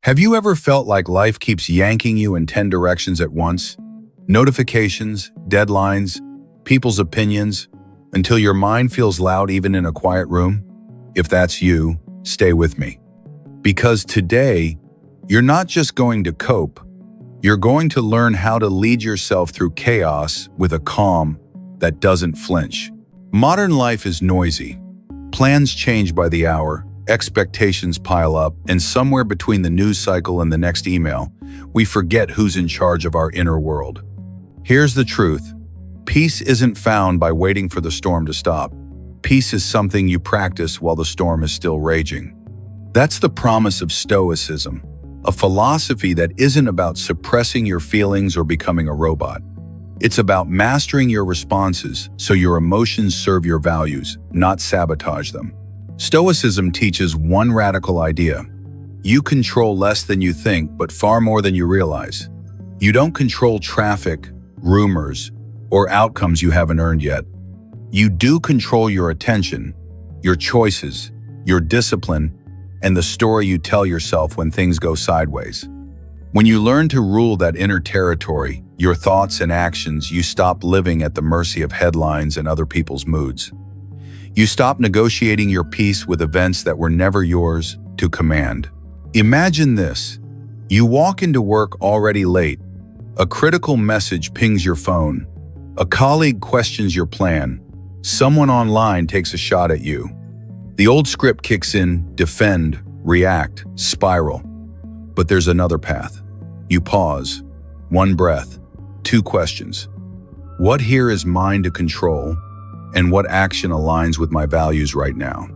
Have you ever felt like life keeps yanking you in 10 directions at once? Notifications, deadlines, people's opinions, until your mind feels loud even in a quiet room? If that's you, stay with me. Because today, you're not just going to cope, you're going to learn how to lead yourself through chaos with a calm that doesn't flinch. Modern life is noisy. Plans change by the hour, expectations pile up, and somewhere between the news cycle and the next email, we forget who's in charge of our inner world. Here's the truth. Peace isn't found by waiting for the storm to stop. Peace is something you practice while the storm is still raging. That's the promise of Stoicism, a philosophy that isn't about suppressing your feelings or becoming a robot. It's about mastering your responses so your emotions serve your values, not sabotage them. Stoicism teaches one radical idea. You control less than you think, but far more than you realize. You don't control traffic, rumors, or outcomes you haven't earned yet. You do control your attention, your choices, your discipline, and the story you tell yourself when things go sideways. When you learn to rule that inner territory, your thoughts and actions, you stop living at the mercy of headlines and other people's moods. You stop negotiating your peace with events that were never yours to command. Imagine this. You walk into work already late. A critical message pings your phone. A colleague questions your plan. Someone online takes a shot at you. The old script kicks in: defend, react, spiral. But there's another path. You pause. One breath. Two questions. What here is mine to control? And what action aligns with my values right now?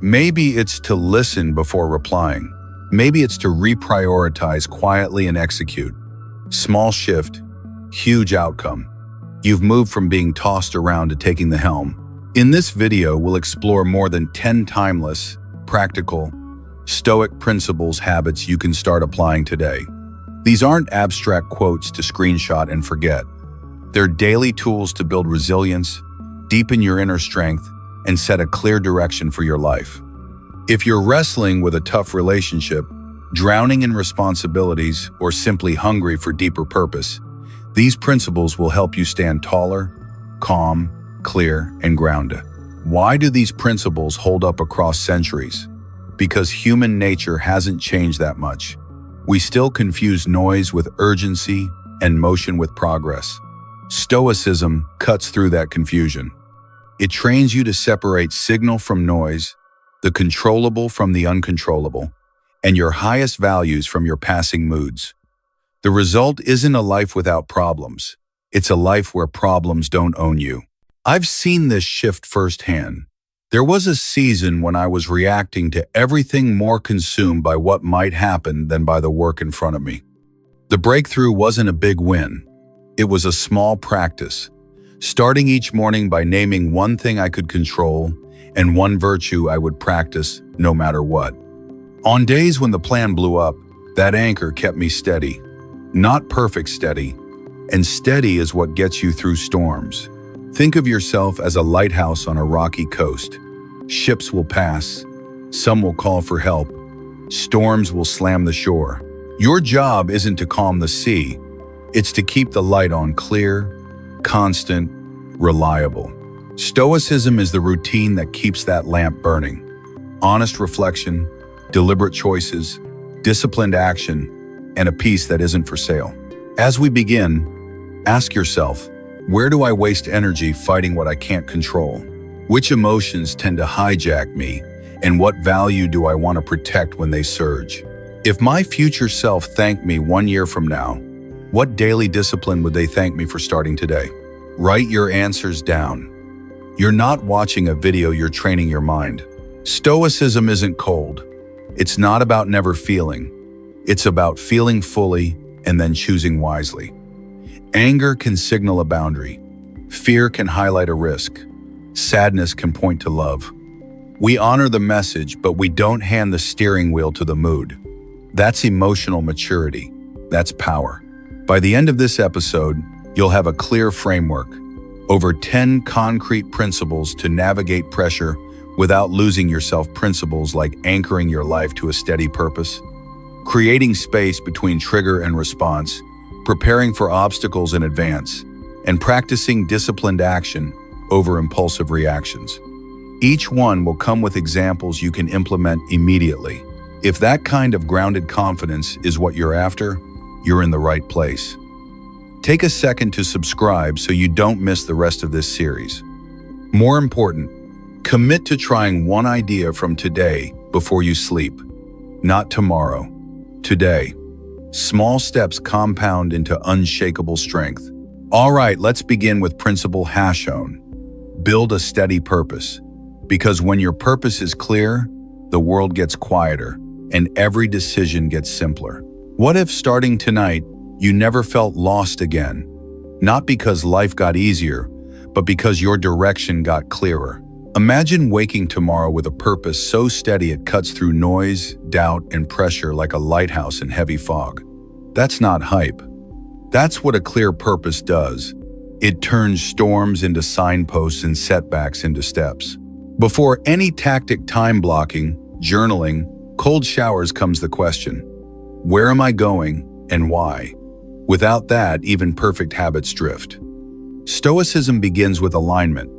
Maybe it's to listen before replying. Maybe it's to reprioritize quietly and execute. Small shift, huge outcome. You've moved from being tossed around to taking the helm. In this video, we'll explore more than 10 timeless, practical, Stoic Principles habits you can start applying today. These aren't abstract quotes to screenshot and forget. They're daily tools to build resilience, deepen your inner strength, and set a clear direction for your life. If you're wrestling with a tough relationship, drowning in responsibilities, or simply hungry for deeper purpose, these principles will help you stand taller, calm, clear, and grounded. Why do these principles hold up across centuries? Because human nature hasn't changed that much. We still confuse noise with urgency and motion with progress. Stoicism cuts through that confusion. It trains you to separate signal from noise, the controllable from the uncontrollable, and your highest values from your passing moods. The result isn't a life without problems. It's a life where problems don't own you. I've seen this shift firsthand. There was a season when I was reacting to everything, more consumed by what might happen than by the work in front of me. The breakthrough wasn't a big win. It was a small practice, starting each morning by naming one thing I could control and one virtue I would practice no matter what. On days when the plan blew up, that anchor kept me steady. Not perfect steady, and steady is what gets you through storms. Think of yourself as a lighthouse on a rocky coast. Ships will pass, some will call for help, storms will slam the shore. Your job isn't to calm the sea, it's to keep the light on, clear, constant, reliable. Stoicism is the routine that keeps that lamp burning. Honest reflection, deliberate choices, disciplined action, and a peace that isn't for sale. As we begin, ask yourself, where do I waste energy fighting what I can't control? Which emotions tend to hijack me? And what value do I want to protect when they surge? If my future self thanked me 1 year from now, what daily discipline would they thank me for starting today? Write your answers down. You're not watching a video, you're training your mind. Stoicism isn't cold. It's not about never feeling. It's about feeling fully and then choosing wisely. Anger can signal a boundary. Fear can highlight a risk. Sadness can point to love. We honor the message, but we don't hand the steering wheel to the mood. That's emotional maturity. That's power. By the end of this episode, you'll have a clear framework, over 10 concrete principles to navigate pressure without losing yourself, principles like anchoring your life to a steady purpose, creating space between trigger and response, preparing for obstacles in advance, and practicing disciplined action over impulsive reactions. Each one will come with examples you can implement immediately. If that kind of grounded confidence is what you're after, you're in the right place. Take a second to subscribe so you don't miss the rest of this series. More important, commit to trying one idea from today before you sleep. Not tomorrow, today. Small steps compound into unshakable strength. All right, let's begin with principle shown. Build a steady purpose. Because when your purpose is clear, the world gets quieter and every decision gets simpler. What if starting tonight, you never felt lost again? Not because life got easier, but because your direction got clearer. Imagine waking tomorrow with a purpose so steady it cuts through noise, doubt, and pressure like a lighthouse in heavy fog. That's not hype. That's what a clear purpose does. It turns storms into signposts and setbacks into steps. Before any tactic, time blocking, journaling, cold showers comes the question, where am I going and why? Without that, even perfect habits drift. Stoicism begins with alignment.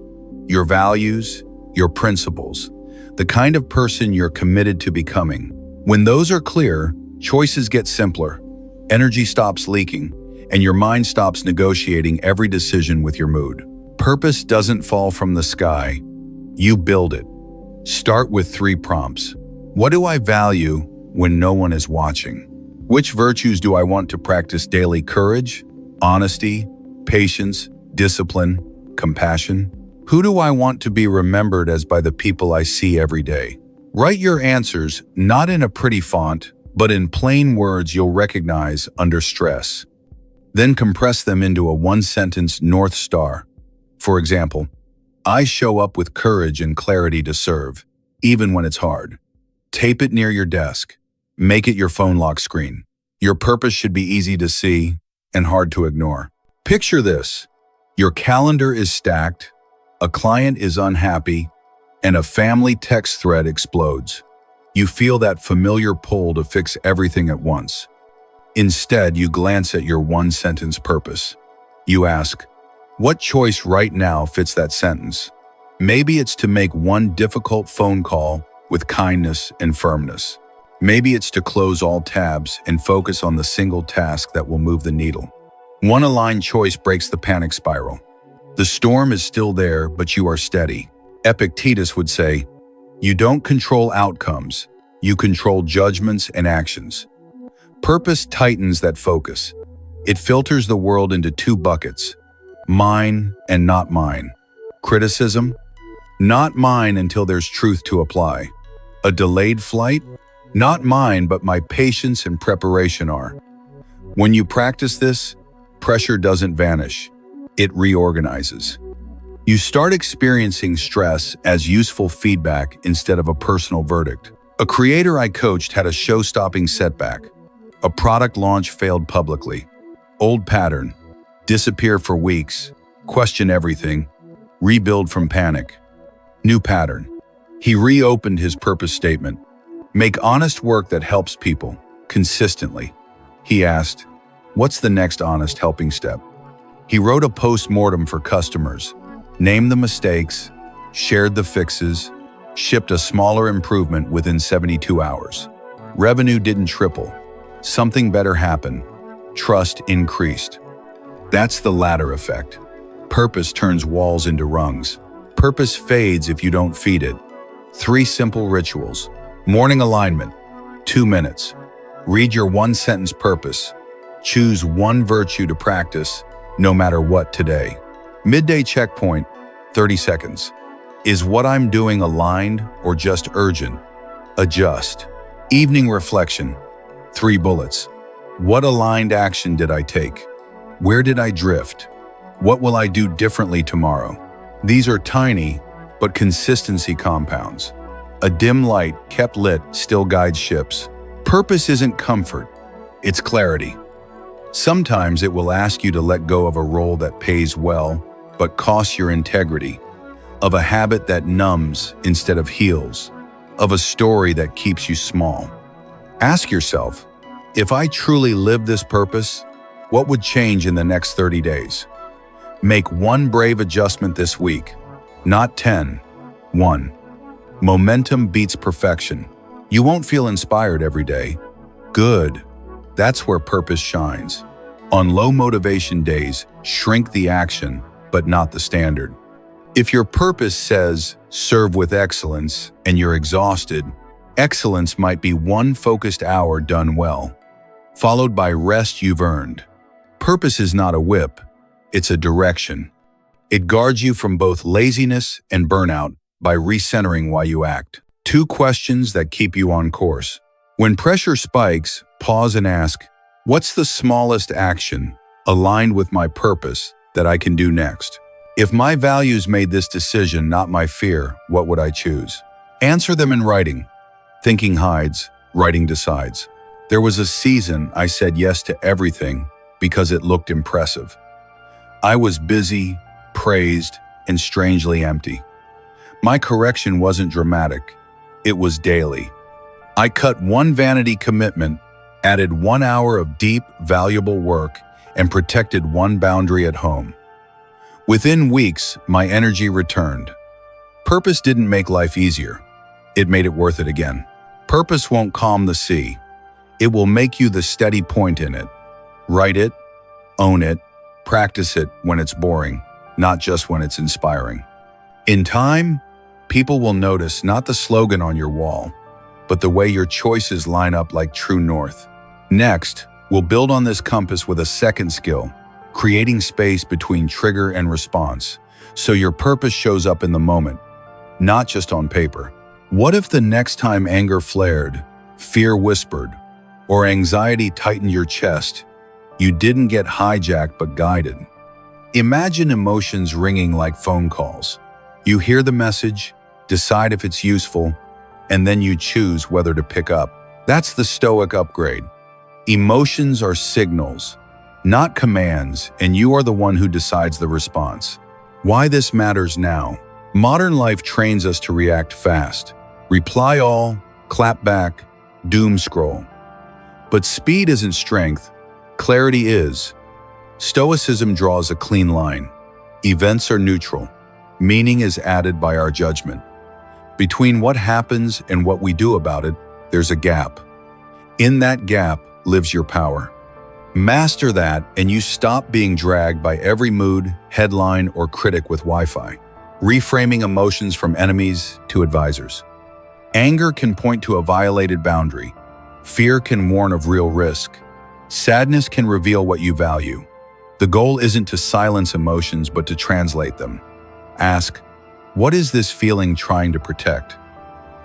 Your values, your principles, the kind of person you're committed to becoming. When those are clear, choices get simpler, energy stops leaking, and your mind stops negotiating every decision with your mood. Purpose doesn't fall from the sky. You build it. Start with 3 prompts. What do I value when no one is watching? Which virtues do I want to practice daily? Courage, honesty, patience, discipline, compassion? Who do I want to be remembered as by the people I see every day? Write your answers not in a pretty font, but in plain words you'll recognize under stress. Then compress them into a 1-sentence North Star. For example, I show up with courage and clarity to serve, even when it's hard. Tape it near your desk. Make it your phone lock screen. Your purpose should be easy to see and hard to ignore. Picture this. Your calendar is stacked, a client is unhappy, and a family text thread explodes. You feel that familiar pull to fix everything at once. Instead, you glance at your 1-sentence purpose. You ask, what choice right now fits that sentence? Maybe it's to make one difficult phone call with kindness and firmness. Maybe it's to close all tabs and focus on the single task that will move the needle. One aligned choice breaks the panic spiral. The storm is still there, but you are steady. Epictetus would say, you don't control outcomes, you control judgments and actions. Purpose tightens that focus. It filters the world into 2 buckets, mine and not mine. Criticism, not mine until there's truth to apply. A delayed flight, not mine, but my patience and preparation are. When you practice this, pressure doesn't vanish, it reorganizes. You start experiencing stress as useful feedback instead of a personal verdict. A creator I coached had a show-stopping setback. A product launch failed publicly. Old pattern, disappear for weeks, question everything, rebuild from panic. New pattern. He reopened his purpose statement. Make honest work that helps people, consistently. He asked, what's the next honest helping step? He wrote a post-mortem for customers, named the mistakes, shared the fixes, shipped a smaller improvement within 72 hours. Revenue didn't triple. Something better happened. Trust increased. That's the ladder effect. Purpose turns walls into rungs. Purpose fades if you don't feed it. 3 simple rituals. Morning alignment, 2 minutes. Read your 1-sentence purpose. Choose 1 virtue to practice, no matter what today. Midday checkpoint, 30 seconds. Is what I'm doing aligned or just urgent? Adjust. Evening reflection, 3 bullets. What aligned action did I take? Where did I drift? What will I do differently tomorrow? These are tiny, but consistency compounds. A dim light kept lit still guides ships. Purpose isn't comfort, it's clarity. Sometimes it will ask you to let go of a role that pays well, but costs your integrity, of a habit that numbs instead of heals, of a story that keeps you small. Ask yourself, If I truly lived this purpose, what would change in the next 30 days? Make one brave adjustment this week, not 10. 1. Momentum beats perfection. You won't feel inspired every day. Good. That's where purpose shines. On low motivation days, shrink the action, but not the standard. If your purpose says, serve with excellence, and you're exhausted, excellence might be one focused hour done well, followed by rest you've earned. Purpose is not a whip, it's a direction. It guards you from both laziness and burnout by recentering why you act. 2 questions that keep you on course. When pressure spikes, pause and ask, what's the smallest action aligned with my purpose that I can do next? If my values made this decision not my fear, what would I choose? Answer them in writing. Thinking hides, writing decides. There was a season I said yes to everything because it looked impressive. I was busy, praised, and strangely empty. My correction wasn't dramatic, it was daily. I cut one vanity commitment, added 1 hour of deep, valuable work, and protected one boundary at home. Within weeks, my energy returned. Purpose didn't make life easier. It made it worth it again. Purpose won't calm the sea. It will make you the steady point in it. Write it, own it, practice it when it's boring, not just when it's inspiring. In time, people will notice not the slogan on your wall, but the way your choices line up like true north. Next, we'll build on this compass with a second skill, creating space between trigger and response, so your purpose shows up in the moment, not just on paper. What if the next time anger flared, fear whispered, or anxiety tightened your chest, you didn't get hijacked but guided? Imagine emotions ringing like phone calls. You hear the message, decide if it's useful, and then you choose whether to pick up. That's the Stoic upgrade. Emotions are signals, not commands, and you are the one who decides the response. Why this matters now? Modern life trains us to react fast. Reply all, clap back, doom scroll. But speed isn't strength, clarity is. Stoicism draws a clean line. Events are neutral. Meaning is added by our judgment. Between what happens and what we do about it, there's a gap. In that gap lives your power. Master that and you stop being dragged by every mood, headline, or critic with Wi-Fi. Reframing emotions from enemies to advisors. Anger can point to a violated boundary. Fear can warn of real risk. Sadness can reveal what you value. The goal isn't to silence emotions, but to translate them. Ask, what is this feeling trying to protect?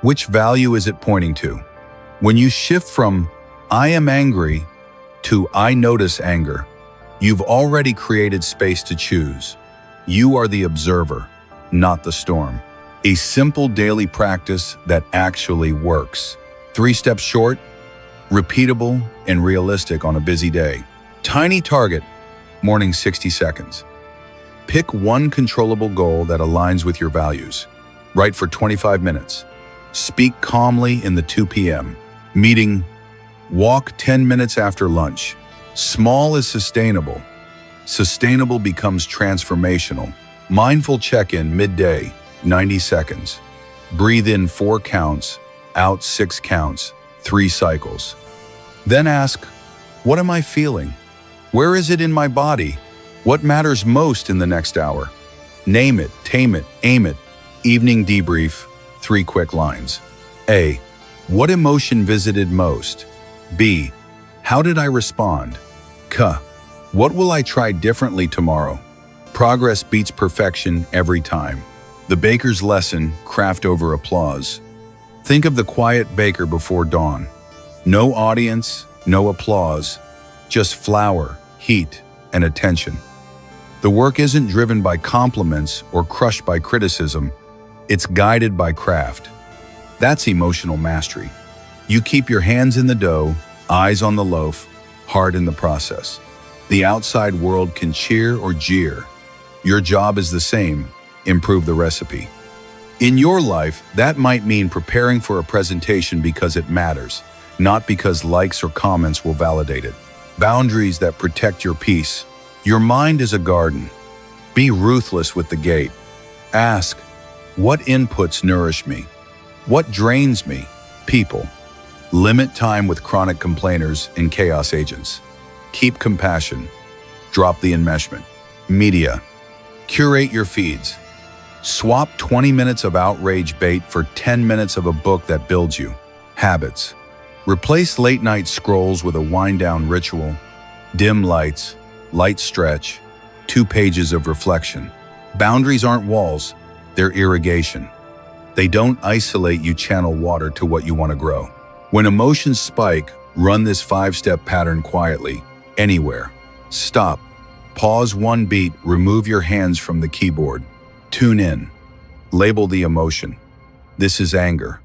Which value is it pointing to? When you shift from, I am angry, to I notice anger, you've already created space to choose. You are the observer, not the storm. A simple daily practice that actually works. 3 steps short, repeatable and realistic on a busy day. Tiny target, morning 60 seconds. Pick one controllable goal that aligns with your values. Write for 25 minutes. Speak calmly in the 2 p.m. meeting. Walk 10 minutes after lunch. Small is sustainable. Sustainable becomes transformational. Mindful check-in midday, 90 seconds. Breathe in 4 counts, out 6 counts, 3 cycles. Then ask, what am I feeling? Where is it in my body? What matters most in the next hour? Name it, tame it, aim it. Evening debrief, 3 quick lines. A. What emotion visited most? B. How did I respond? C. What will I try differently tomorrow? Progress beats perfection every time. The baker's lesson, craft over applause. Think of the quiet baker before dawn. No audience, no applause, just flour, heat, and attention. The work isn't driven by compliments or crushed by criticism. It's guided by craft. That's emotional mastery. You keep your hands in the dough, eyes on the loaf, heart in the process. The outside world can cheer or jeer. Your job is the same, improve the recipe. In your life, that might mean preparing for a presentation because it matters, not because likes or comments will validate it. Boundaries that protect your peace. Your mind is a garden. Be ruthless with the gate. Ask, what inputs nourish me? What drains me? People. Limit time with chronic complainers and chaos agents. Keep compassion. Drop the enmeshment. Media. Curate your feeds. Swap 20 minutes of outrage bait for 10 minutes of a book that builds you. Habits. Replace late-night scrolls with a wind-down ritual. Dim lights, light stretch, 2 pages of reflection. Boundaries aren't walls, they're irrigation. They don't isolate you, channel water to what you want to grow. When emotions spike, run this 5-step pattern quietly, anywhere. Stop. Pause 1 beat, remove your hands from the keyboard. Tune in. Label the emotion. This is anger.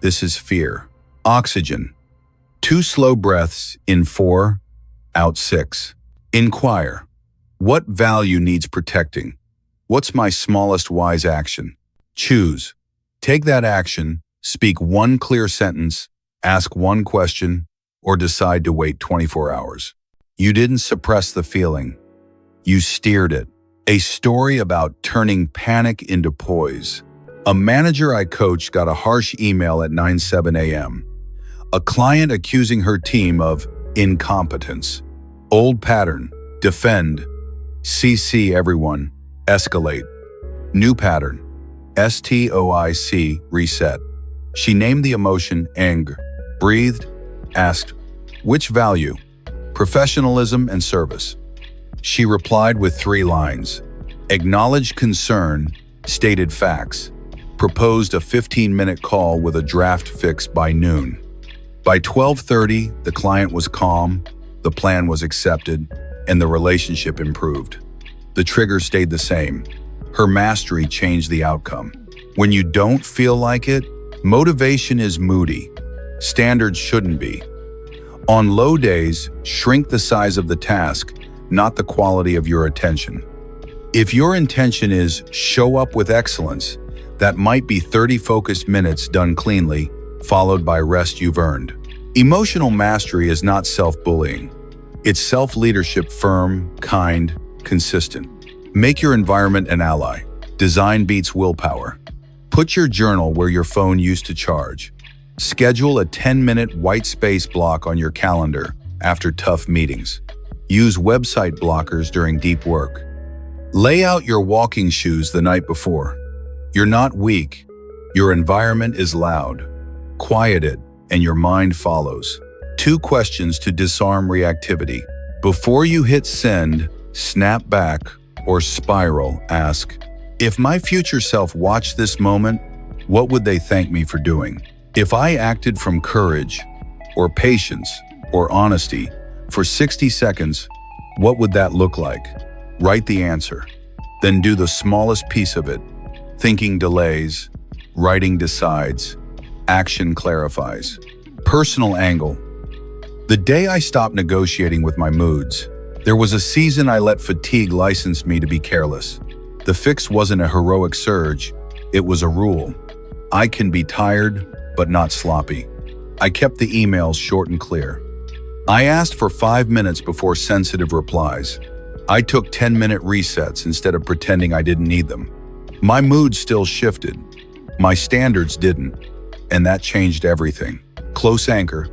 This is fear. Oxygen. 2 slow breaths, in 4, out 6. Inquire. What value needs protecting? What's my smallest wise action? Choose. Take that action, speak 1 clear sentence, ask 1 question, or decide to wait 24 hours. You didn't suppress the feeling. You steered it. A story about turning panic into poise. A manager I coached got a harsh email at 9:07 a.m. A client accusing her team of incompetence. Old pattern. Defend. CC everyone. Escalate. New pattern. STOIC. Reset. She named the emotion anger. Breathed. Asked, which value? Professionalism and service. She replied with 3 lines. Acknowledged concern, stated facts. Proposed a 15-minute call with a draft fix by noon. By 12:30, the client was calm, the plan was accepted, and the relationship improved. The trigger stayed the same. Her mastery changed the outcome. When you don't feel like it, motivation is moody. Standards shouldn't be. On low days, shrink the size of the task, not the quality of your attention. If your intention is show up with excellence, that might be 30 focused minutes done cleanly, followed by rest you've earned. Emotional mastery is not self-bullying. It's self-leadership, firm, kind, consistent. Make your environment an ally. Design beats willpower. Put your journal where your phone used to charge. Schedule a 10-minute white space block on your calendar after tough meetings. Use website blockers during deep work. Lay out your walking shoes the night before. You're not weak. Your environment is loud. Quiet it, and your mind follows. 2 questions to disarm reactivity. Before you hit send, snap back, or spiral, ask, if my future self watched this moment, what would they thank me for doing? If I acted from courage, or patience, or honesty, for 60 seconds, what would that look like? Write the answer. Then do the smallest piece of it. Thinking delays, writing decides, action clarifies. Personal angle. The day I stopped negotiating with my moods, there was a season I let fatigue license me to be careless. The fix wasn't a heroic surge, it was a rule. I can be tired, but not sloppy. I kept the emails short and clear. I asked for 5 minutes before sensitive replies. I took 10-minute resets instead of pretending I didn't need them. My mood still shifted. My standards didn't. And that changed everything. Close anchor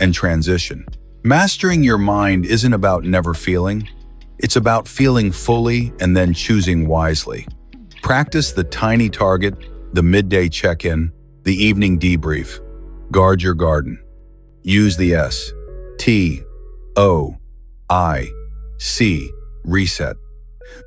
and transition. Mastering your mind isn't about never feeling. It's about feeling fully and then choosing wisely. Practice the tiny target, the midday check-in, the evening debrief. Guard your garden. Use the STOIC reset.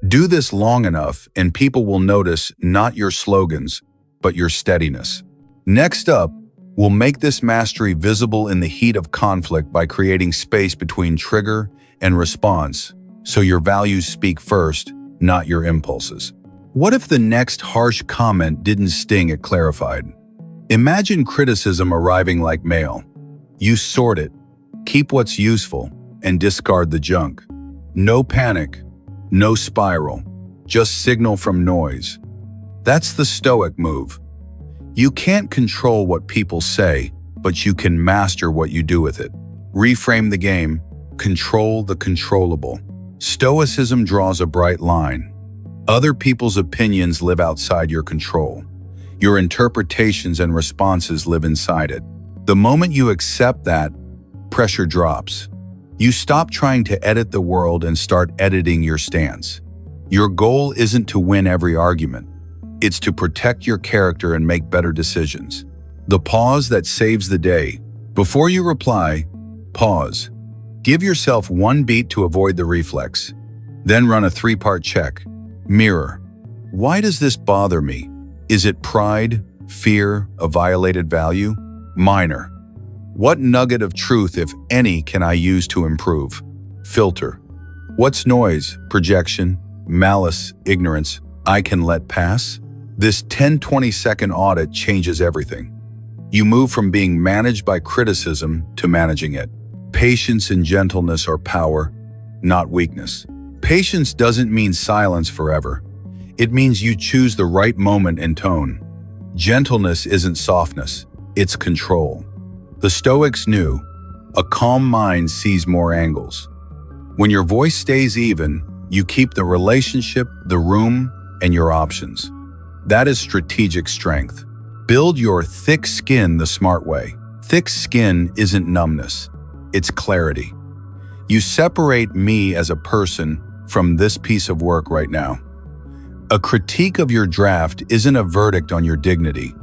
Do this long enough and people will notice not your slogans, but your steadiness. Next up, we'll make this mastery visible in the heat of conflict by creating space between trigger and response, so your values speak first, not your impulses. What if the next harsh comment didn't sting, it clarified? Imagine criticism arriving like mail. You sort it, keep what's useful, and discard the junk. No panic, no spiral, just signal from noise. That's the Stoic move. You can't control what people say, but you can master what you do with it. Reframe the game. Control the controllable. Stoicism draws a bright line. Other people's opinions live outside your control. Your interpretations and responses live inside it. The moment you accept that, pressure drops. You stop trying to edit the world and start editing your stance. Your goal isn't to win every argument. It's to protect your character and make better decisions. The pause that saves the day. Before you reply, pause. Give yourself one beat to avoid the reflex. Then run a 3-part check. Mirror. Why does this bother me? Is it pride, fear, a violated value? Minor. What nugget of truth, if any, can I use to improve? Filter. What's noise, projection, malice, ignorance I can let pass? This 10-20 second audit changes everything. You move from being managed by criticism to managing it. Patience and gentleness are power, not weakness. Patience doesn't mean silence forever. It means you choose the right moment and tone. Gentleness isn't softness, it's control. The Stoics knew, a calm mind sees more angles. When your voice stays even, you keep the relationship, the room, and your options. That is strategic strength. Build your thick skin the smart way. Thick skin isn't numbness, it's clarity. You separate me as a person from this piece of work right now. A critique of your draft isn't a verdict on your dignity.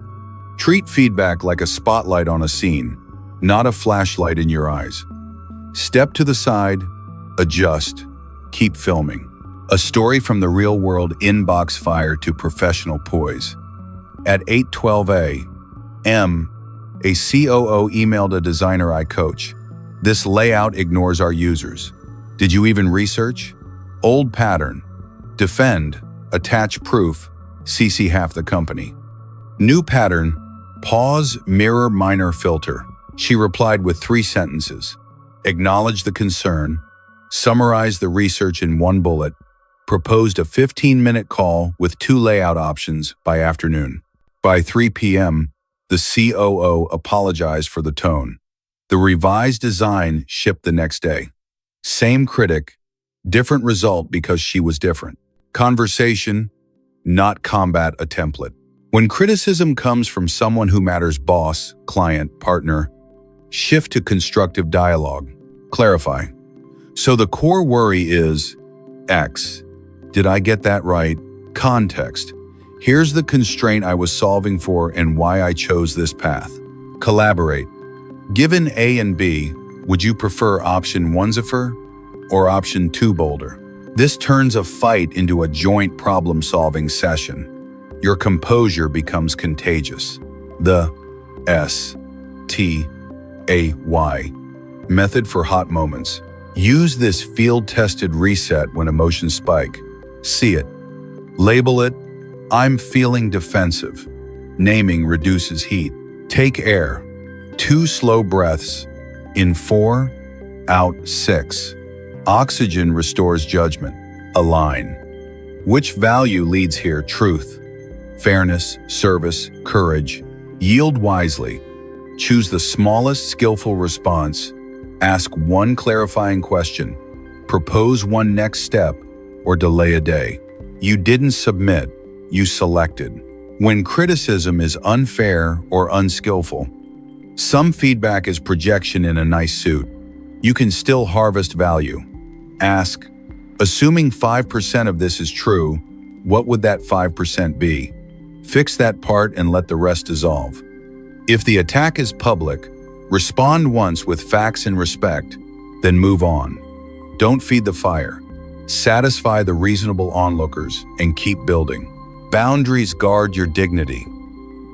Treat feedback like a spotlight on a scene, not a flashlight in your eyes. Step to the side, adjust, keep filming. A story from the real world inbox fire to professional poise. At 8:12 a.m., a COO emailed a designer I coach. This layout ignores our users. Did you even research? Old pattern. Defend. Attach proof. CC half the company. New pattern. Pause, mirror, minor filter. She replied with 3 sentences. Acknowledge the concern. Summarize the research in 1 bullet. Proposed a 15-minute call with 2 layout options by afternoon. By 3 p.m., the COO apologized for the tone. The revised design shipped the next day. Same critic, different result because she was different. Conversation, not combat, a template. When criticism comes from someone who matters, boss, client, partner, shift to constructive dialogue. Clarify. So the core worry is X. Did I get that right? Context. Here's the constraint I was solving for and why I chose this path. Collaborate. Given A and B, would you prefer option 1 Zephyr or option 2 Boulder? This turns a fight into a joint problem-solving session. Your composure becomes contagious. The STAY method for hot moments. Use this field-tested reset when emotions spike. See it. Label it. I'm feeling defensive. Naming reduces heat. Take air. 2 slow breaths. In 4, out 6. Oxygen restores judgment. Align. Which value leads here? Truth, fairness, service, courage. Yield wisely. Choose the smallest skillful response. Ask 1 clarifying question. Propose 1 next step, or delay a day. You didn't submit, you selected. When criticism is unfair or unskillful, some feedback is projection in a nice suit. You can still harvest value. Ask, assuming 5% of this is true, what would that 5% be? Fix that part and let the rest dissolve. If the attack is public, respond once with facts and respect, then move on. Don't feed the fire. Satisfy the reasonable onlookers and keep building. Boundaries guard your dignity.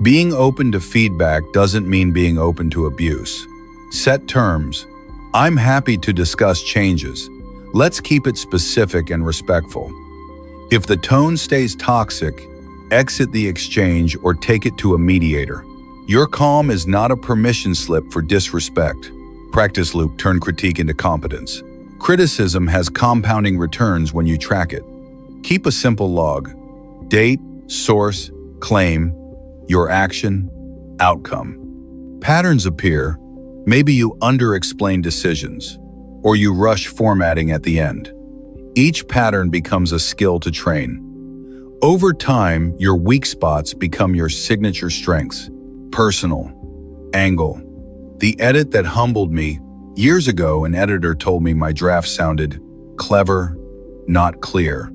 Being open to feedback doesn't mean being open to abuse. Set terms. I'm happy to discuss changes. Let's keep it specific and respectful. If the tone stays toxic, exit the exchange or take it to a mediator. Your calm is not a permission slip for disrespect. Practice loop, turn critique into competence. Criticism has compounding returns when you track it. Keep a simple log. Date, source, claim, your action, outcome. Patterns appear. Maybe you under-explain decisions, or you rush formatting at the end. Each pattern becomes a skill to train. Over time, your weak spots become your signature strengths. Personal. Angle. The edit that humbled me. Years ago, an editor told me my draft sounded clever, not clear.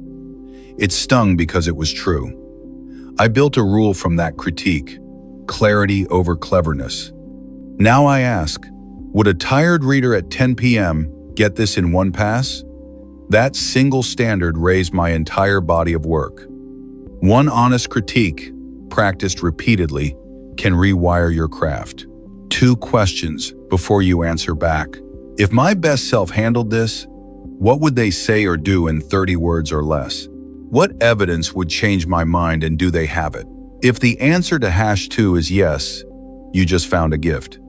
It stung because it was true. I built a rule from that critique: clarity over cleverness. Now I ask, would a tired reader at 10 p.m. get this in one pass? That single standard raised my entire body of work. One honest critique, practiced repeatedly, can rewire your craft. 2 questions before you answer back. If my best self handled this, what would they say or do in 30 words or less? What evidence would change my mind, and do they have it? If the answer to #2 is yes, you just found a gift.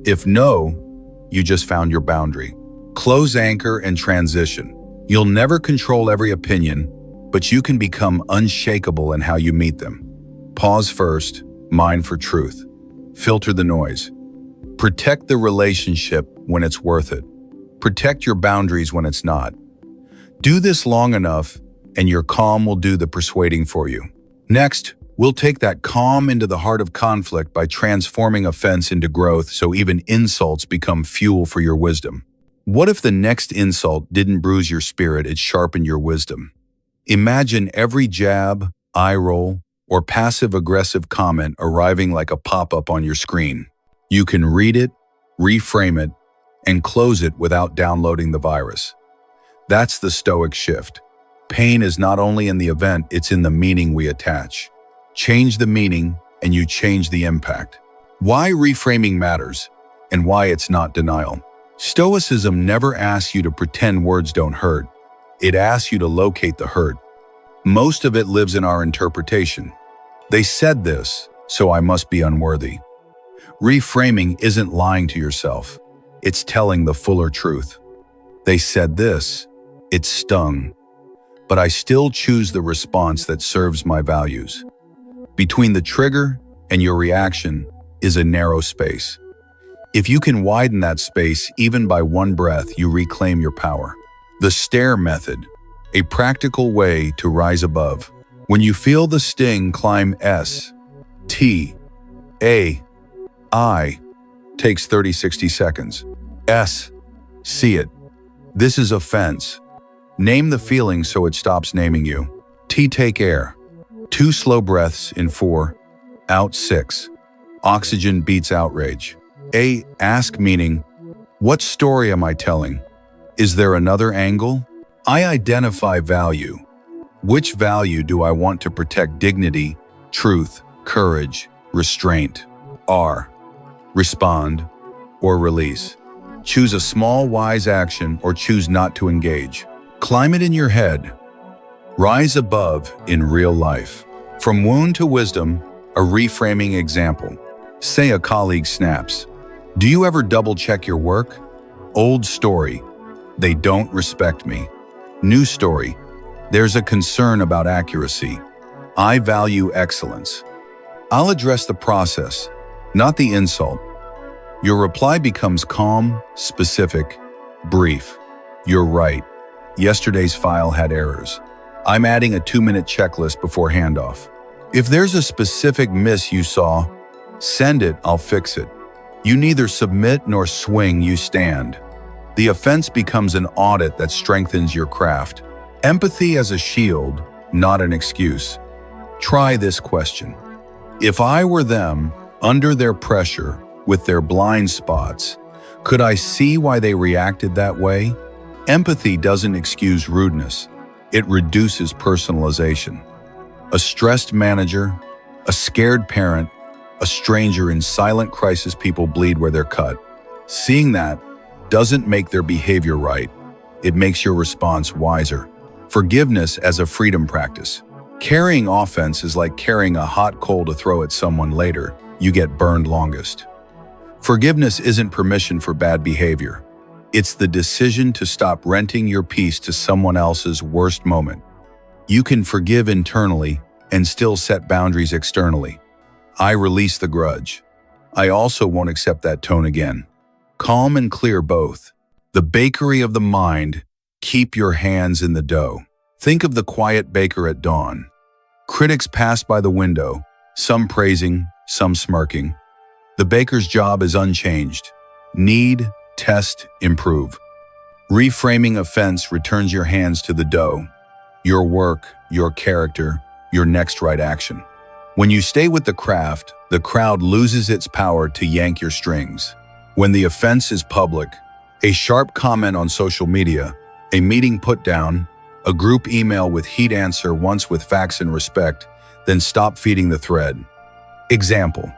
If no, you just found your boundary. Close, anchor, and transition. You'll never control every opinion, but you can become unshakable in how you meet them. Pause first, mine for truth. Filter the noise. Protect the relationship when it's worth it. Protect your boundaries when it's not. Do this long enough, and your calm will do the persuading for you. Next, we'll take that calm into the heart of conflict by transforming offense into growth, so even insults become fuel for your wisdom. What if the next insult didn't bruise your spirit, it sharpened your wisdom? Imagine every jab, eye roll, or passive-aggressive comment arriving like a pop-up on your screen. You can read it, reframe it, and close it without downloading the virus. That's the Stoic shift. Pain is not only in the event, it's in the meaning we attach. Change the meaning, and you change the impact. Why reframing matters, and why it's not denial. Stoicism never asks you to pretend words don't hurt. It asks you to locate the hurt. Most of it lives in our interpretation. They said this, so I must be unworthy. Reframing isn't lying to yourself. It's telling the fuller truth. They said this. It stung. But I still choose the response that serves my values. Between the trigger and your reaction is a narrow space. If you can widen that space even by one breath, you reclaim your power. The stair method, a practical way to rise above. When you feel the sting, climb S, T, A, I. Takes 30-60 seconds. S, see it. This is offense. Name the feeling so it stops naming you. T, take air. 2 slow breaths in 4, out 6. Oxygen beats outrage. A, ask, meaning, what story am I telling? Is there another angle? I identify value. Which value do I want to protect? Dignity, truth, courage, restraint. R, respond or release. Choose a small, wise action or choose not to engage. Climb it in your head. Rise above in real life. From wound to wisdom, a reframing example. Say a colleague snaps. Do you ever double-check your work? Old story. They don't respect me. New story. There's a concern about accuracy. I value excellence. I'll address the process, not the insult. Your reply becomes calm, specific, brief. You're right. Yesterday's file had errors. I'm adding a 2-minute checklist before handoff. If there's a specific miss you saw, send it, I'll fix it. You neither submit nor swing, you stand. The offense becomes an audit that strengthens your craft. Empathy as a shield, not an excuse. Try this question. If I were them, under their pressure, with their blind spots, could I see why they reacted that way? Empathy doesn't excuse rudeness. It reduces personalization. A stressed manager, a scared parent, a stranger in silent crisis, people bleed where they're cut. Seeing that doesn't make their behavior right. It makes your response wiser. Forgiveness as a freedom practice. Carrying offense is like carrying a hot coal to throw at someone later. You get burned longest. Forgiveness isn't permission for bad behavior. It's the decision to stop renting your peace to someone else's worst moment. You can forgive internally and still set boundaries externally. I release the grudge. I also won't accept that tone again. Calm and clear both. The bakery of the mind. Keep your hands in the dough. Think of the quiet baker at dawn. Critics pass by the window, some praising, some smirking. The baker's job is unchanged. Knead, test, improve. Reframing offense returns your hands to the dough. Your work, your character, your next right action. When you stay with the craft, the crowd loses its power to yank your strings. When the offense is public, a sharp comment on social media, a meeting put down, a group email with heat answer once with facts and respect, then stop feeding the thread. Example.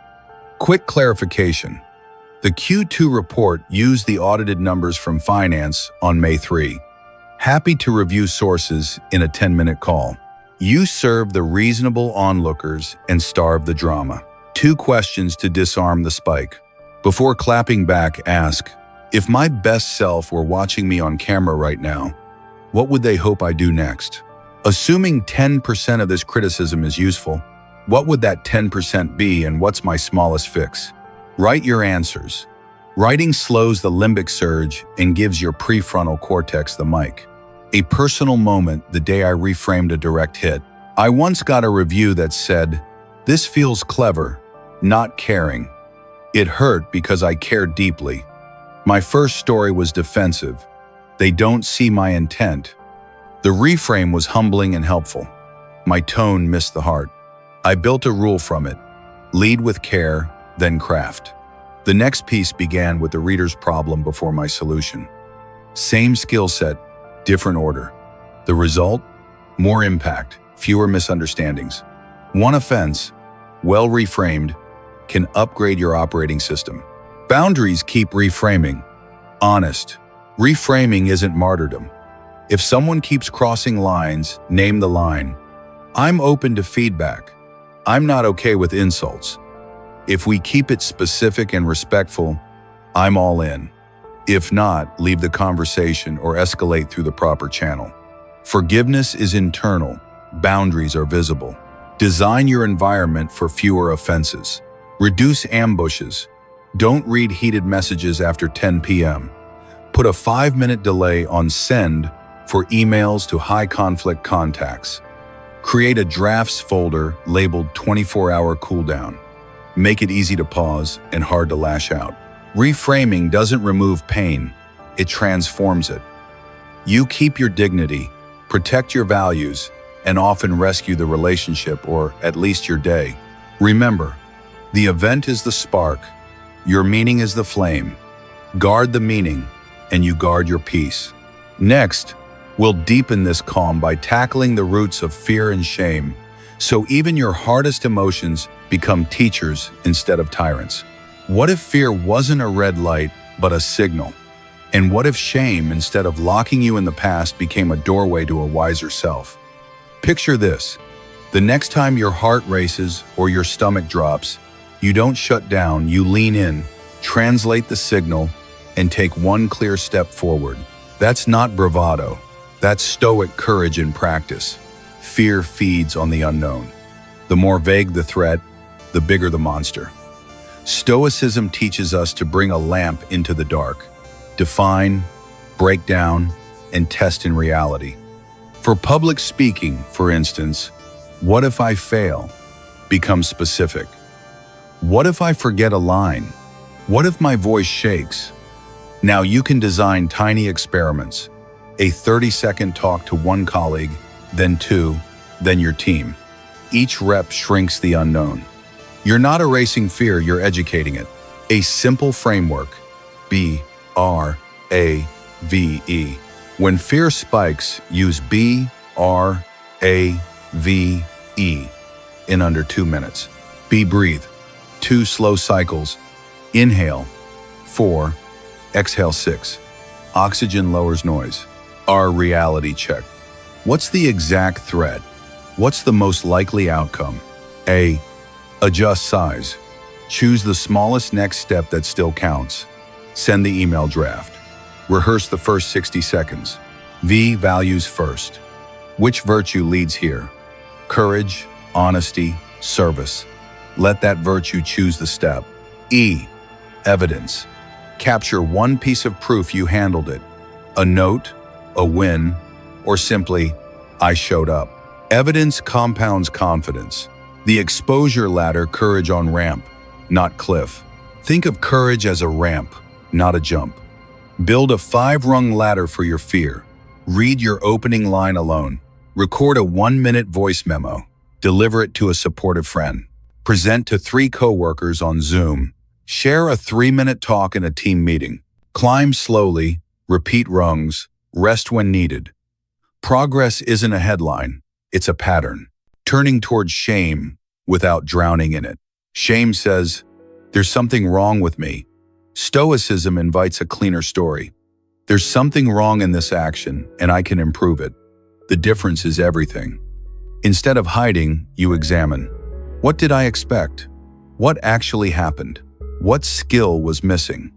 Quick clarification. The Q2 report used the audited numbers from finance on May 3. Happy to review sources in a 10-minute call. You serve the reasonable onlookers and starve the drama. 2 questions to disarm the spike. Before clapping back, ask, if my best self were watching me on camera right now, what would they hope I do next? Assuming 10% of this criticism is useful, what would that 10% be and what's my smallest fix? Write your answers. Writing slows the limbic surge and gives your prefrontal cortex the mic. A personal moment the day I reframed a direct hit. I once got a review that said, "This feels clever, not caring." It hurt because I cared deeply. My first story was defensive. They don't see my intent. The reframe was humbling and helpful. My tone missed the heart. I built a rule from it. Lead with care, then craft. The next piece began with the reader's problem before my solution. Same skill set, different order. The result? More impact, fewer misunderstandings. One offense, well reframed, can upgrade your operating system. Boundaries keep reframing. Honest. Reframing isn't martyrdom. If someone keeps crossing lines, name the line. I'm open to feedback. I'm not okay with insults. If we keep it specific and respectful, I'm all in. If not, leave the conversation or escalate through the proper channel. Forgiveness is internal. Boundaries are visible. Design your environment for fewer offenses. Reduce ambushes. Don't read heated messages after 10 p.m. Put a 5-minute delay on send for emails to high-conflict contacts. Create a drafts folder labeled 24-hour cooldown. Make it easy to pause and hard to lash out. Reframing doesn't remove pain, it transforms it. You keep your dignity, protect your values, and often rescue the relationship or at least your day. Remember, the event is the spark, your meaning is the flame. Guard the meaning, and you guard your peace. Next, we'll deepen this calm by tackling the roots of fear and shame, so even your hardest emotions become teachers instead of tyrants. What if fear wasn't a red light, but a signal? And what if shame, instead of locking you in the past, became a doorway to a wiser self? Picture this. The next time your heart races or your stomach drops, you don't shut down, you lean in, translate the signal, and take one clear step forward. That's not bravado. That's stoic courage in practice. Fear feeds on the unknown. The more vague the threat, the bigger the monster. Stoicism teaches us to bring a lamp into the dark. Define, break down, and test in reality. For public speaking, for instance, what if I fail? Become specific. What if I forget a line? What if my voice shakes? Now you can design tiny experiments. A 30-second talk to one colleague, then 2, then your team. Each rep shrinks the unknown. You're not erasing fear, you're educating it. A simple framework, B-R-A-V-E. When fear spikes, use B-R-A-V-E in under 2 minutes. Breathe. 2 slow cycles. Inhale, 4. Exhale, 6. Oxygen lowers noise. R reality check. What's the exact threat? What's the most likely outcome? A. Adjust size. Choose the smallest next step that still counts. Send the email draft. Rehearse the first 60 seconds. V. Values first. Which virtue leads here? Courage, honesty, service. Let that virtue choose the step. E. Evidence. Capture one piece of proof you handled it. A note, a win, or simply, I showed up. Evidence compounds confidence. The exposure ladder, courage on ramp, not cliff. Think of courage as a ramp, not a jump. Build a 5-rung ladder for your fear. Read your opening line alone. Record a 1-minute voice memo. Deliver it to a supportive friend. Present to 3 coworkers on Zoom. Share a 3-minute talk in a team meeting. Climb slowly, repeat rungs, rest when needed. Progress isn't a headline, it's a pattern. Turning towards shame without drowning in it. Shame says, there's something wrong with me. Stoicism invites a cleaner story. There's something wrong in this action, and I can improve it. The difference is everything. Instead of hiding, you examine. What did I expect? What actually happened? What skill was missing?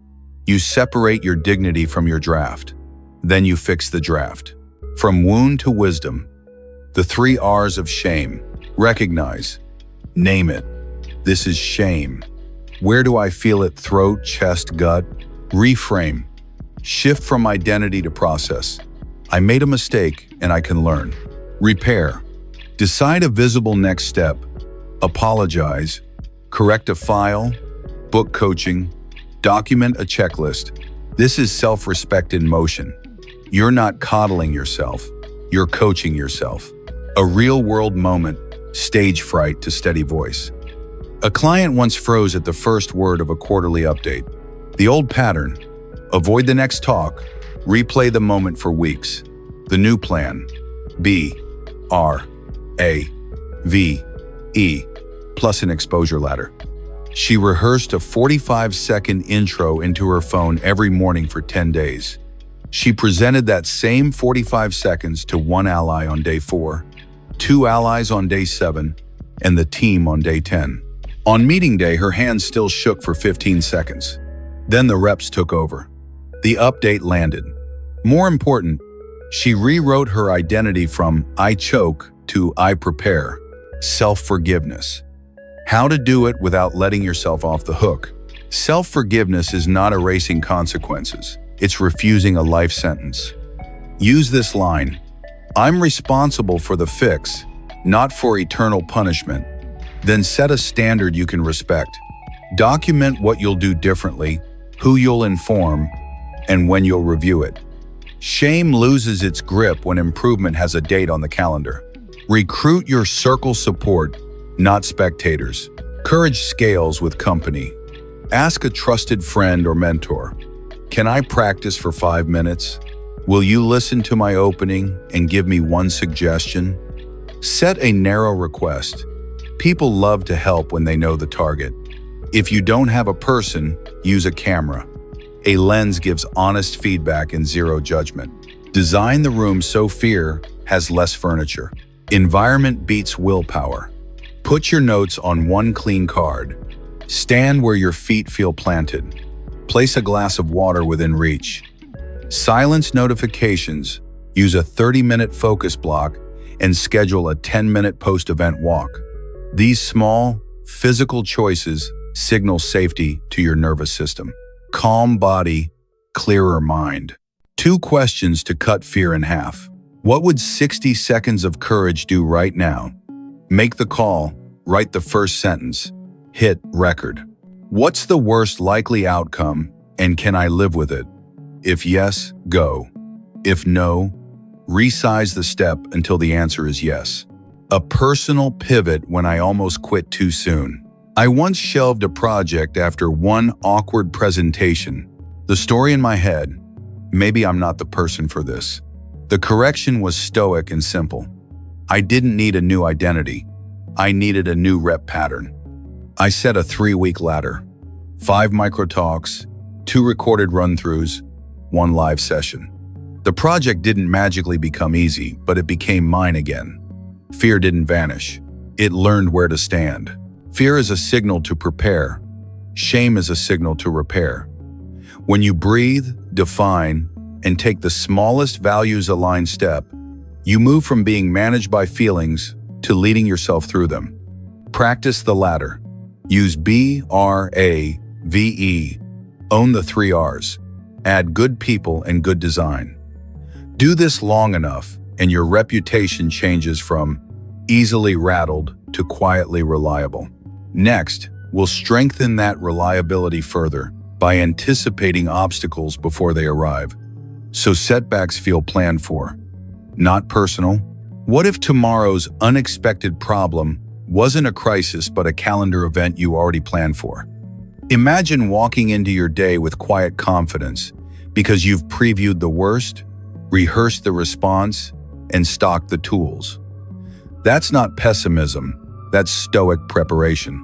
You separate your dignity from your draft. Then you fix the draft. From wound to wisdom. The 3 R's of shame. Recognize. Name it. This is shame. Where do I feel it? Throat, chest, gut? Reframe. Shift from identity to process. I made a mistake and I can learn. Repair. Decide a visible next step. Apologize. Correct a file. Book coaching. Document a checklist. This is self-respect in motion. You're not coddling yourself. You're coaching yourself. A real-world moment. Stage fright to steady voice. A client once froze at the first word of a quarterly update. The old pattern. Avoid the next talk. Replay the moment for weeks. The new plan. B, R, A, V, E, plus an exposure ladder. She rehearsed a 45-second intro into her phone every morning for 10 days. She presented that same 45 seconds to 1 ally on day 4, 2 allies on day 7, and the team on day 10. On meeting day, her hands still shook for 15 seconds. Then the reps took over. The update landed. More important, she rewrote her identity from I choke to I prepare. Self-forgiveness. How to do it without letting yourself off the hook. Self-forgiveness is not erasing consequences. It's refusing a life sentence. Use this line. I'm responsible for the fix, not for eternal punishment. Then set a standard you can respect. Document what you'll do differently, who you'll inform, and when you'll review it. Shame loses its grip when improvement has a date on the calendar. Recruit your circle support, not spectators. Courage scales with company. Ask a trusted friend or mentor. Can I practice for 5 minutes? Will you listen to my opening and give me one suggestion? Set a narrow request. People love to help when they know the target. If you don't have a person, use a camera. A lens gives honest feedback and zero judgment. Design the room so fear has less furniture. Environment beats willpower. Put your notes on one clean card. Stand where your feet feel planted. Place a glass of water within reach. Silence notifications. Use a 30-minute focus block and schedule a 10-minute post-event walk. These small, physical choices signal safety to your nervous system. Calm body, clearer mind. 2 questions to cut fear in half. What would 60 seconds of courage do right now? Make the call, write the first sentence, hit record. What's the worst likely outcome, and can I live with it? If yes, go. If no, resize the step until the answer is yes. A personal pivot when I almost quit too soon. I once shelved a project after one awkward presentation. The story in my head, maybe I'm not the person for this. The correction was stoic and simple. I didn't need a new identity. I needed a new rep pattern. I set a 3-week ladder. 5 micro talks, 2 recorded run-throughs, 1 live session. The project didn't magically become easy, but it became mine again. Fear didn't vanish. It learned where to stand. Fear is a signal to prepare. Shame is a signal to repair. When you breathe, define, and take the smallest values-aligned step, you move from being managed by feelings to leading yourself through them. Practice the ladder. Use B, R, A, VE. Own the 3 R's. Add good people and good design. Do this long enough, and your reputation changes from easily rattled to quietly reliable. Next, we'll strengthen that reliability further by anticipating obstacles before they arrive, so setbacks feel planned for, not personal. What if tomorrow's unexpected problem wasn't a crisis but a calendar event you already planned for? Imagine walking into your day with quiet confidence because you've previewed the worst, rehearsed the response, and stocked the tools. That's not pessimism, that's stoic preparation.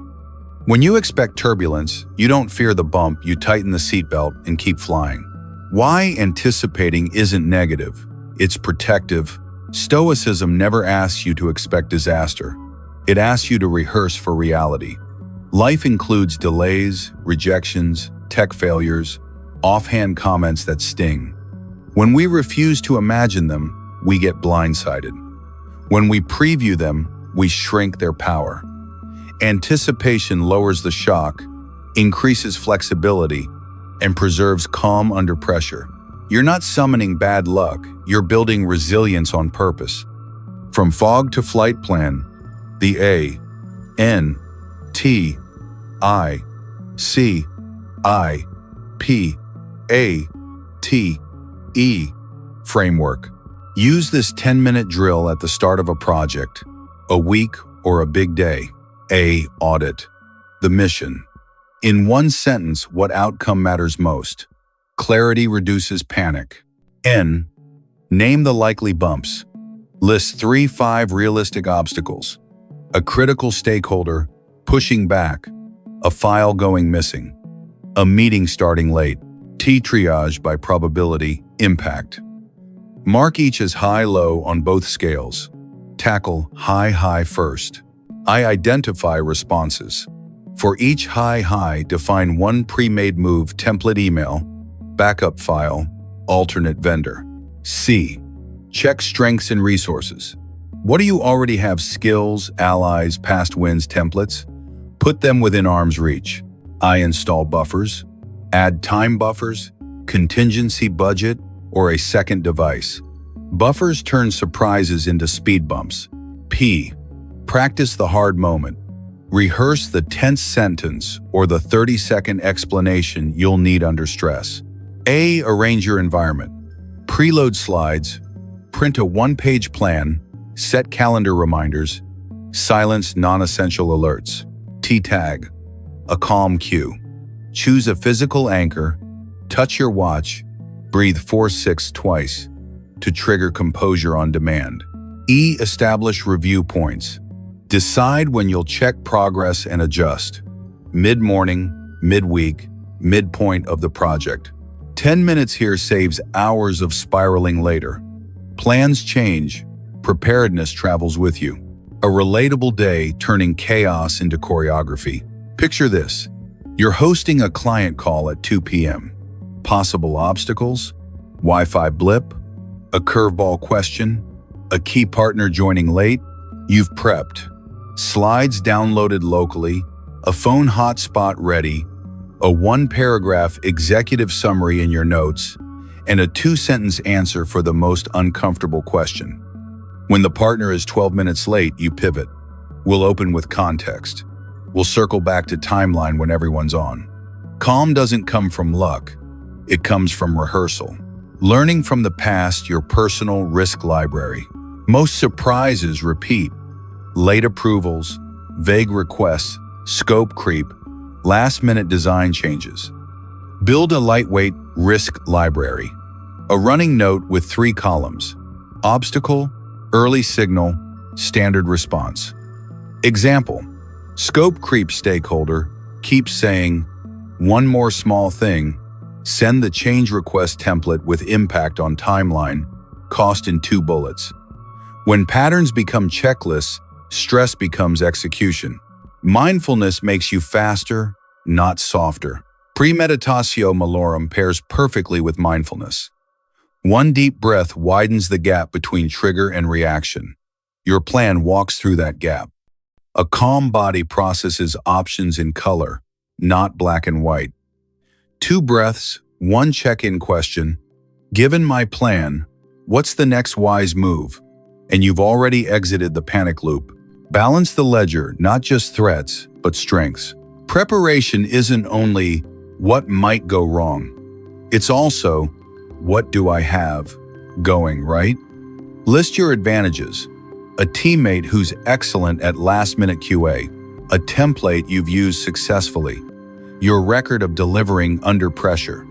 When you expect turbulence, you don't fear the bump, you tighten the seatbelt and keep flying. Why anticipating isn't negative, it's protective. Stoicism never asks you to expect disaster. It asks you to rehearse for reality. Life includes delays, rejections, tech failures, offhand comments that sting. When we refuse to imagine them, we get blindsided. When we preview them, we shrink their power. Anticipation lowers the shock, increases flexibility, and preserves calm under pressure. You're not summoning bad luck, you're building resilience on purpose. From fog to flight plan, the ANTICIPATE framework. Use this 10-minute drill at the start of a project, a week, or a big day. A. Audit. The mission. In one sentence, what outcome matters most? Clarity reduces panic. N. Name the likely bumps. List 3-5 realistic obstacles. A critical stakeholder pushing back. A file going missing. A meeting starting late. T. Triage by probability, impact. Mark each as high-low on both scales. Tackle high-high first. I identify responses. For each high-high, define one pre-made move, template email, backup file, alternate vendor. C. Check strengths and resources. What do you already have? Skills, allies, past wins, templates? Put them within arm's reach. I install buffers, add time buffers, contingency budget, or a second device. Buffers turn surprises into speed bumps. P. Practice the hard moment. Rehearse the tense sentence or the 30-second explanation you'll need under stress. A. Arrange your environment. Preload slides, print a one-page plan, set calendar reminders, silence non-essential alerts. T. Tag. A calm cue. Choose a physical anchor, touch your watch, breathe 4-6 twice to trigger composure on demand. E. Establish review points. Decide when you'll check progress and adjust. Mid-morning, midweek, midpoint of the project. 10 minutes here saves hours of spiraling later. Plans change, preparedness travels with you. A relatable day turning chaos into choreography. Picture this. You're hosting a client call at 2 p.m. Possible obstacles, Wi-Fi blip, a curveball question, a key partner joining late. You've prepped. Slides downloaded locally, a phone hotspot ready, a one-paragraph executive summary in your notes, and a 2-sentence answer for the most uncomfortable question. When the partner is 12 minutes late, you pivot. We'll open with context. We'll circle back to timeline when everyone's on. Calm doesn't come from luck. It comes from rehearsal. Learning from the past, your personal risk library. Most surprises repeat. Late approvals, vague requests, scope creep, last-minute design changes. Build a lightweight risk library. A running note with 3 columns. Obstacle, early signal, standard response. Example. Scope creep stakeholder keeps saying, one more small thing, send the change request template with impact on timeline, cost in 2 bullets. When patterns become checklists, stress becomes execution. Mindfulness makes you faster, not softer. Premeditatio malorum pairs perfectly with mindfulness. One deep breath widens the gap between trigger and reaction. Your plan walks through that gap. A calm body processes options in color. not black and white. 2 breaths, 1 check-in question. Given my plan, what's the next wise move? And you've already exited the panic loop. Balance the ledger, not just threats, but strengths. Preparation isn't only what might go wrong. It's also, what do I have going right? List your advantages. A teammate who's excellent at last-minute QA. A template you've used successfully. Your record of delivering under pressure.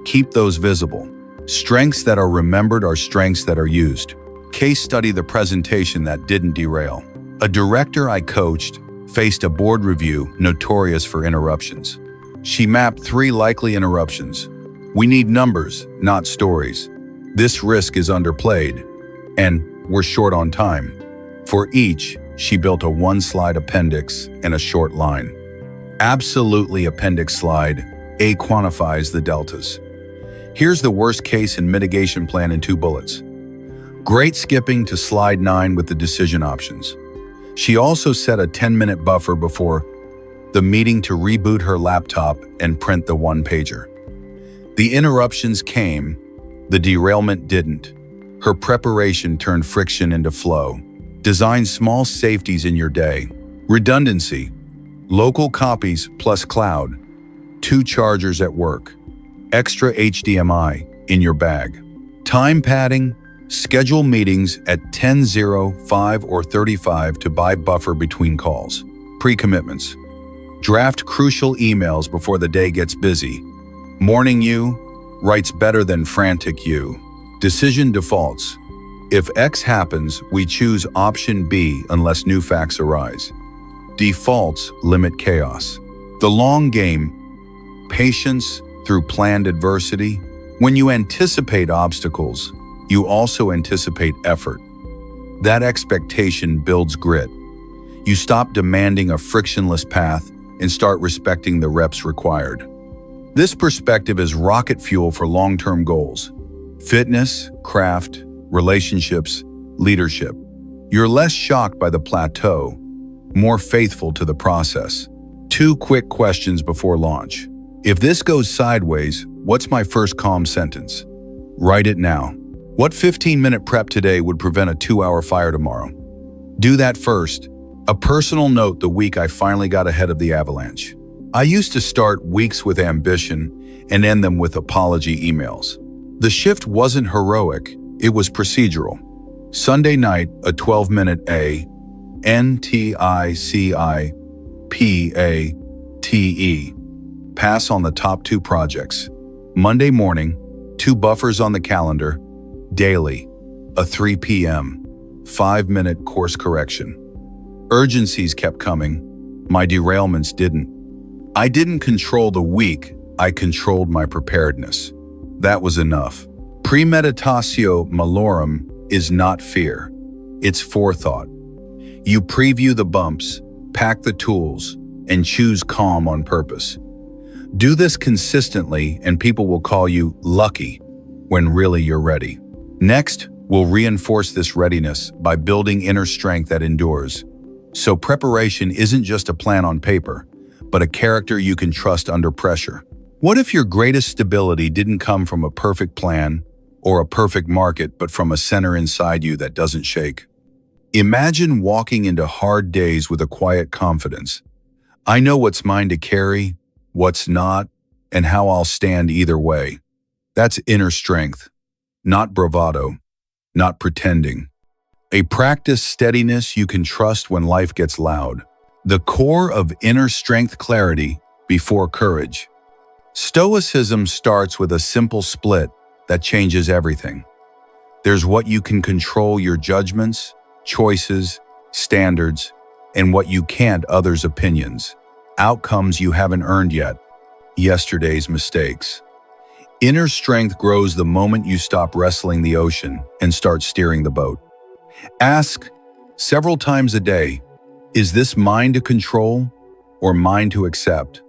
Keep those visible. Strengths that are remembered are strengths that are used. Case study the presentation that didn't derail. A director I coached faced a board review notorious for interruptions. She mapped 3 likely interruptions. We need numbers, not stories. This risk is underplayed, and we're short on time. For each, she built a 1-slide appendix and a short line. Absolutely appendix slide, A quantifies the deltas. Here's the worst case and mitigation plan in 2 bullets. Great skipping to slide 9 with the decision options. She also set a 10-minute buffer before the meeting to reboot her laptop and print the 1-pager. The interruptions came, the derailment didn't. Her preparation turned friction into flow. Design small safeties in your day. Redundancy. Local copies plus cloud. 2 chargers at work. Extra HDMI in your bag. Time padding. Schedule meetings at 10:00, 5, or 35 to buy buffer between calls. Pre-commitments. Draft crucial emails before the day gets busy. Morning you writes better than frantic you. Decision defaults. If X happens, we choose option B unless new facts arise. Defaults limit chaos. The long game. Patience through planned adversity. When you anticipate obstacles, you also anticipate effort. That expectation builds grit. You stop demanding a frictionless path and start respecting the reps required. This perspective is rocket fuel for long-term goals. Fitness, craft, relationships, leadership. You're less shocked by the plateau, more faithful to the process. 2 quick questions before launch. If this goes sideways, what's my first calm sentence? Write it now. What 15-minute prep today would prevent a 2-hour fire tomorrow? Do that first. A personal note the week I finally got ahead of the avalanche. I used to start weeks with ambition and end them with apology emails. The shift wasn't heroic, it was procedural. Sunday night, a 12-minute NTICIPATE. Pass on the top 2 projects. Monday morning, 2 buffers on the calendar. Daily, a 3 p.m., 5-minute course correction. Urgencies kept coming. My derailments didn't. I didn't control the week, I controlled my preparedness. That was enough. Premeditatio malorum is not fear. It's forethought. You preview the bumps, pack the tools, and choose calm on purpose. Do this consistently and people will call you lucky when really you're ready. Next, we'll reinforce this readiness by building inner strength that endures. So preparation isn't just a plan on paper, but a character you can trust under pressure. What if your greatest stability didn't come from a perfect plan or a perfect market, but from a center inside you that doesn't shake? Imagine walking into hard days with a quiet confidence. I know what's mine to carry, what's not, and how I'll stand either way. That's inner strength. Not bravado, not pretending. A practiced steadiness you can trust when life gets loud. The core of inner strength clarity before courage. Stoicism starts with a simple split that changes everything. There's what you can control, your judgments, choices, standards, and what you can't, others' opinions. Outcomes you haven't earned yet. Yesterday's mistakes. Inner strength grows the moment you stop wrestling the ocean and start steering the boat. Ask several times a day, is this mine to control or mine to accept?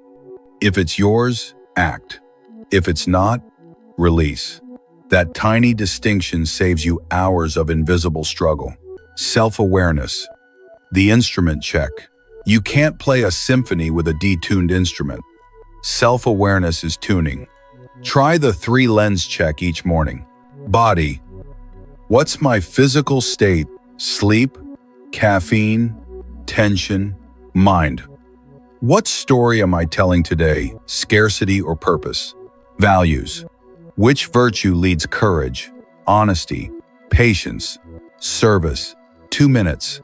If it's yours, act. If it's not, release. That tiny distinction saves you hours of invisible struggle. Self-awareness. The instrument check. You can't play a symphony with a detuned instrument. Self-awareness is tuning. Try the 3-lens check each morning. Body. What's my physical state? Sleep, caffeine, tension, mind. What story am I telling today? Scarcity or purpose? Values. Which virtue leads courage, honesty, patience, service? 2 minutes.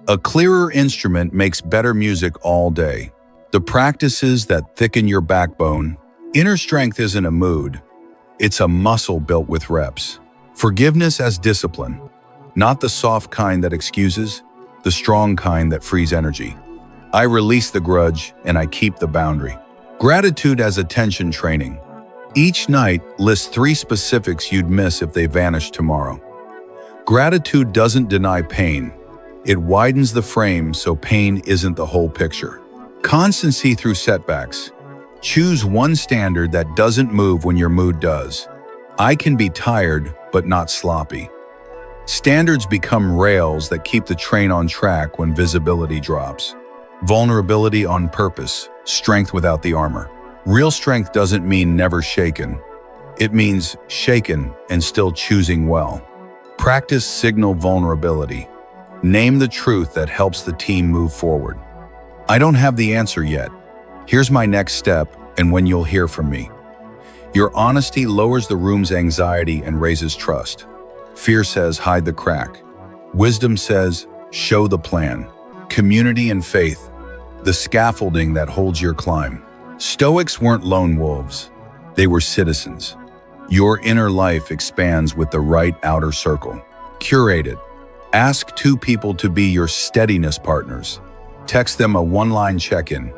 A clearer instrument makes better music all day. The practices that thicken your backbone. Inner strength isn't a mood. It's a muscle built with reps. Forgiveness as discipline. Not the soft kind that excuses, the strong kind that frees energy. I release the grudge and I keep the boundary. Gratitude as attention training. Each night, list 3 specifics you'd miss if they vanished tomorrow. Gratitude doesn't deny pain. It widens the frame so pain isn't the whole picture. Constancy through setbacks. Choose one standard that doesn't move when your mood does. I can be tired, but not sloppy. Standards become rails that keep the train on track when visibility drops. Vulnerability on purpose, strength without the armor. Real strength doesn't mean never shaken. It means shaken and still choosing well. Practice signal vulnerability. Name the truth that helps the team move forward. I don't have the answer yet. Here's my next step and when you'll hear from me. Your honesty lowers the room's anxiety and raises trust. Fear says hide the crack. Wisdom says show the plan. Community and faith, the scaffolding that holds your climb. Stoics weren't lone wolves. They were citizens. Your inner life expands with the right outer circle. Curate it. Ask 2 people to be your steadiness partners. Text them a 1-line check-in.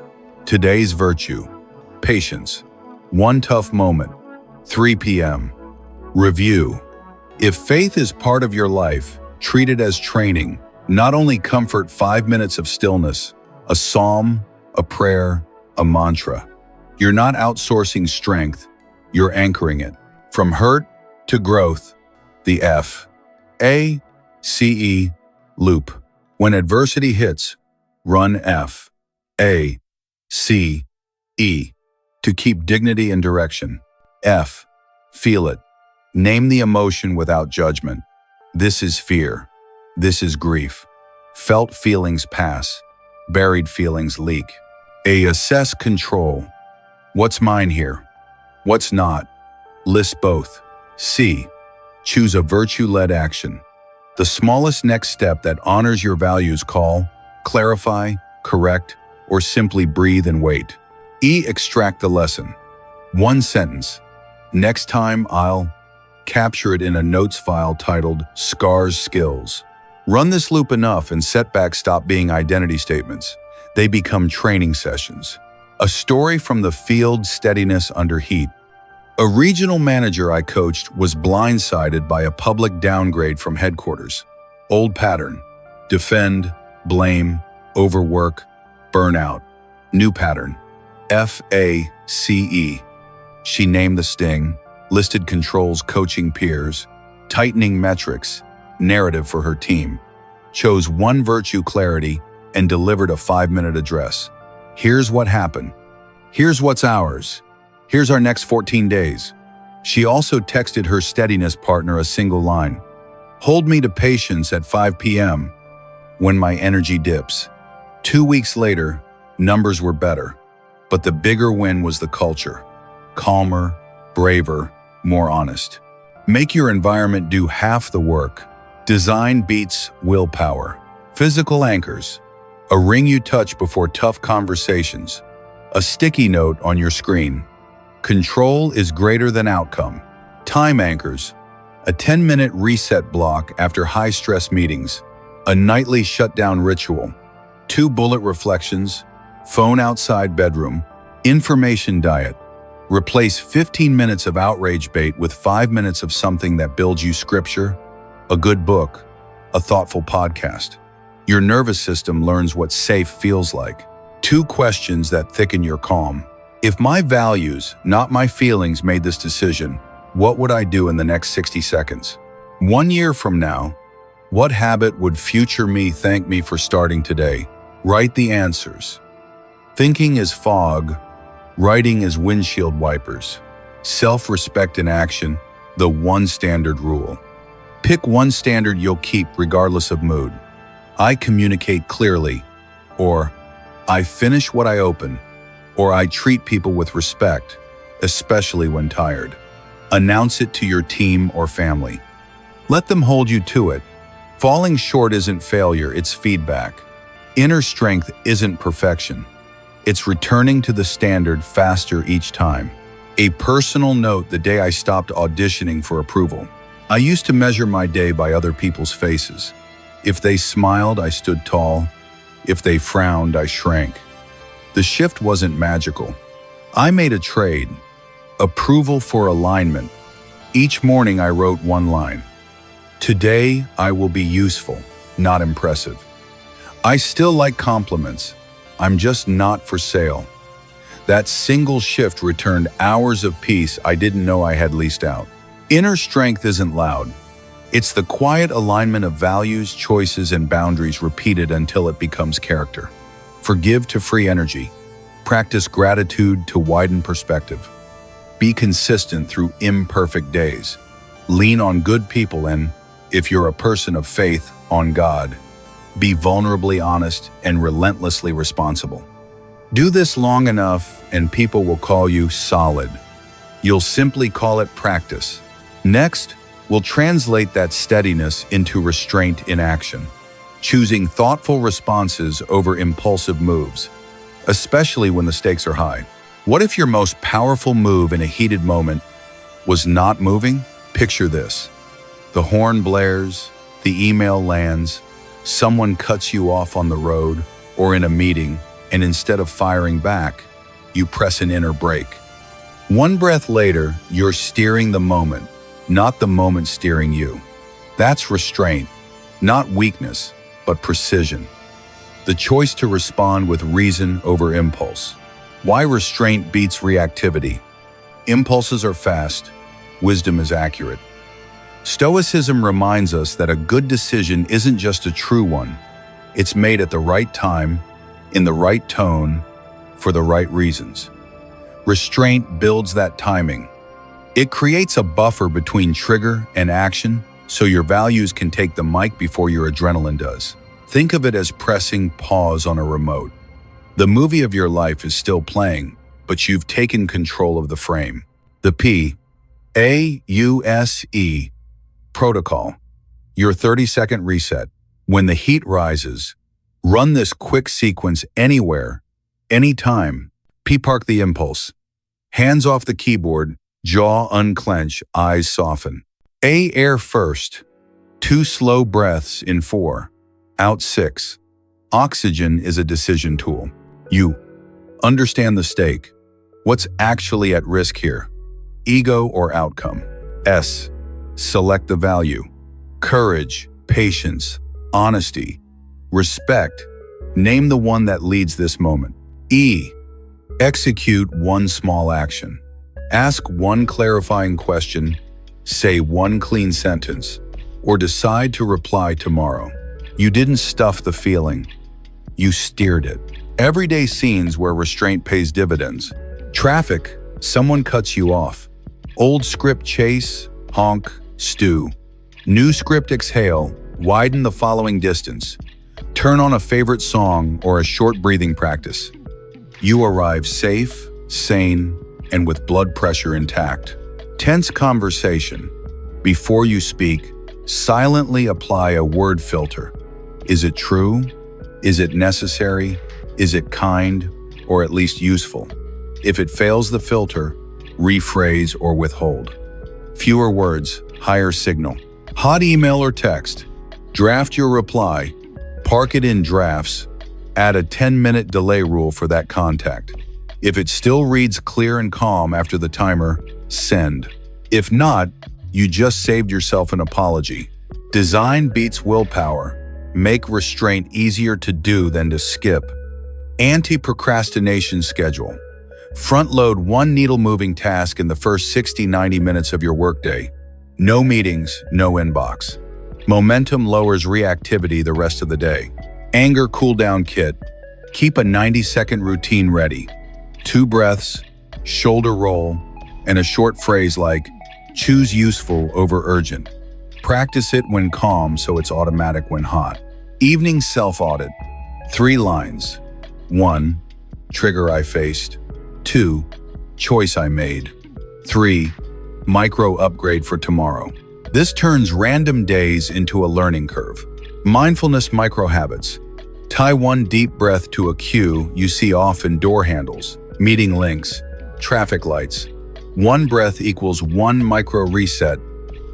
Today's virtue. Patience. 1 tough moment. 3 p.m. Review. If faith is part of your life, treat it as training. Not only comfort 5 minutes of stillness, a psalm, a prayer, a mantra. You're not outsourcing strength, you're anchoring it. From hurt to growth, the F. A, C, E, loop. When adversity hits, run F. A, C, E. To keep dignity and direction. F. Feel it. Name the emotion without judgment. This is fear. This is grief. Felt feelings pass. Buried feelings leak. A. Assess control. What's mine here? What's not? List both. C. Choose a virtue-led action. The smallest next step that honors your values. Call, clarify, correct, or simply breathe and wait. E. Extract the lesson. 1 sentence. Next time I'll capture it in a notes file titled Scars Skills. Run this loop enough and setbacks stop being identity statements. They become training sessions. A story from the field. Steadiness under heat. A regional manager I coached was blindsided by a public downgrade from headquarters. Old pattern. Defend, blame, overwork, burnout. New pattern. FACE. She named the sting, listed controls, coaching peers, tightening metrics, narrative for her team, chose 1 virtue, clarity, and delivered a 5-minute address. Here's what happened. Here's what's ours. Here's our next 14 days. She also texted her steadiness partner a single line. Hold me to patience at 5 p.m. when my energy dips. 2 weeks later, numbers were better, but the bigger win was the culture. Calmer, braver, more honest. Make your environment do half the work. Design beats willpower. Physical anchors. A ring you touch before tough conversations. A sticky note on your screen. Control is greater than outcome. Time anchors. A 10-minute reset block after high-stress meetings. A nightly shutdown ritual. 2 bullet reflections. Phone outside bedroom. Information diet. Replace 15 minutes of outrage bait with 5 minutes of something that builds you. Scripture, a good book, a thoughtful podcast. Your nervous system learns what safe feels like. 2 questions that thicken your calm. If my values, not my feelings, made this decision, what would I do in the next 60 seconds? 1 year from now, what habit would future me thank me for starting today? Write the answers. Thinking is fog, Writing is windshield wipers. Self-respect in action, the one standard rule. Pick one standard you'll keep regardless of mood. I communicate clearly, or I finish what I open, or I treat people with respect, especially when tired. Announce it to your team or family. Let them hold you to it. Falling short isn't failure, it's feedback. Inner strength isn't perfection. It's returning to the standard faster each time. A personal note: the day I stopped auditioning for approval. I used to measure my day by other people's faces. If they smiled, I stood tall. If they frowned, I shrank. The shift wasn't magical. I made a trade. Approval for alignment. Each morning I wrote one line. Today I will be useful, not impressive. I still like compliments. I'm just not for sale. That single shift returned hours of peace I didn't know I had leased out. Inner strength isn't loud. It's the quiet alignment of values, choices, and boundaries repeated until it becomes character. Forgive to free energy. Practice gratitude to widen perspective. Be consistent through imperfect days. Lean on good people and, if you're a person of faith, on God. Be vulnerably honest and relentlessly responsible. Do this long enough and people will call you solid. You'll simply call it practice. Next, we'll translate that steadiness into restraint in action, choosing thoughtful responses over impulsive moves, especially when the stakes are high. What if your most powerful move in a heated moment was not moving? Picture this. The horn blares, the email lands, someone cuts you off on the road or in a meeting, and instead of firing back, you press an inner brake. One breath later, you're steering the moment, not the moment steering you. That's restraint, not weakness, but precision. The choice to respond with reason over impulse. Why restraint beats reactivity. Impulses are fast, wisdom is accurate. Stoicism reminds us that a good decision isn't just a true one. It's made at the right time, in the right tone, for the right reasons. Restraint builds that timing. It creates a buffer between trigger and action, so your values can take the mic before your adrenaline does. Think of it as pressing pause on a remote. The movie of your life is still playing, but you've taken control of the frame. The PAUSE protocol. Your 30-second reset. When the heat rises, run this quick sequence anywhere, anytime. P-park the impulse. Hands off the keyboard, jaw unclench, eyes soften. A, air first. 2 slow breaths in 4. Out 6. Oxygen is a decision tool. U, understand the stake. What's actually at risk here? Ego or outcome? S, select the value. Courage, patience, honesty, respect. Name the one that leads this moment. E, execute one small action. Ask one clarifying question, say one clean sentence, or decide to reply tomorrow. You didn't stuff the feeling, you steered it. Everyday scenes where restraint pays dividends. Traffic, someone cuts you off. Old script chase, honk, stew. New script exhale, widen the following distance. Turn on a favorite song or a short breathing practice. You arrive safe, sane, and with blood pressure intact. Tense conversation. Before you speak, silently apply a word filter. Is it true? Is it necessary? Is it kind, or at least useful? If it fails the filter, rephrase or withhold. Fewer words, higher signal. Hot email or text. Draft your reply. Park it in drafts. Add a 10-minute delay rule for that contact. If it still reads clear and calm after the timer, send. If not, you just saved yourself an apology. Design beats willpower. Make restraint easier to do than to skip. Anti-procrastination schedule. Front-load one needle-moving task in the first 60-90 minutes of your workday. No meetings, no inbox. Momentum lowers reactivity the rest of the day. Anger cool-down kit. Keep a 90-second routine ready. 2 breaths, shoulder roll, and a short phrase like, choose useful over urgent. Practice it when calm so it's automatic when hot. Evening self-audit. 3 lines. 1. Trigger I faced. 2. Choice I made. 3. Micro upgrade for tomorrow. This turns random days into a learning curve. Mindfulness micro habits. Tie 1 deep breath to a cue you see often: door handles, meeting links, traffic lights. 1 breath equals 1 micro reset,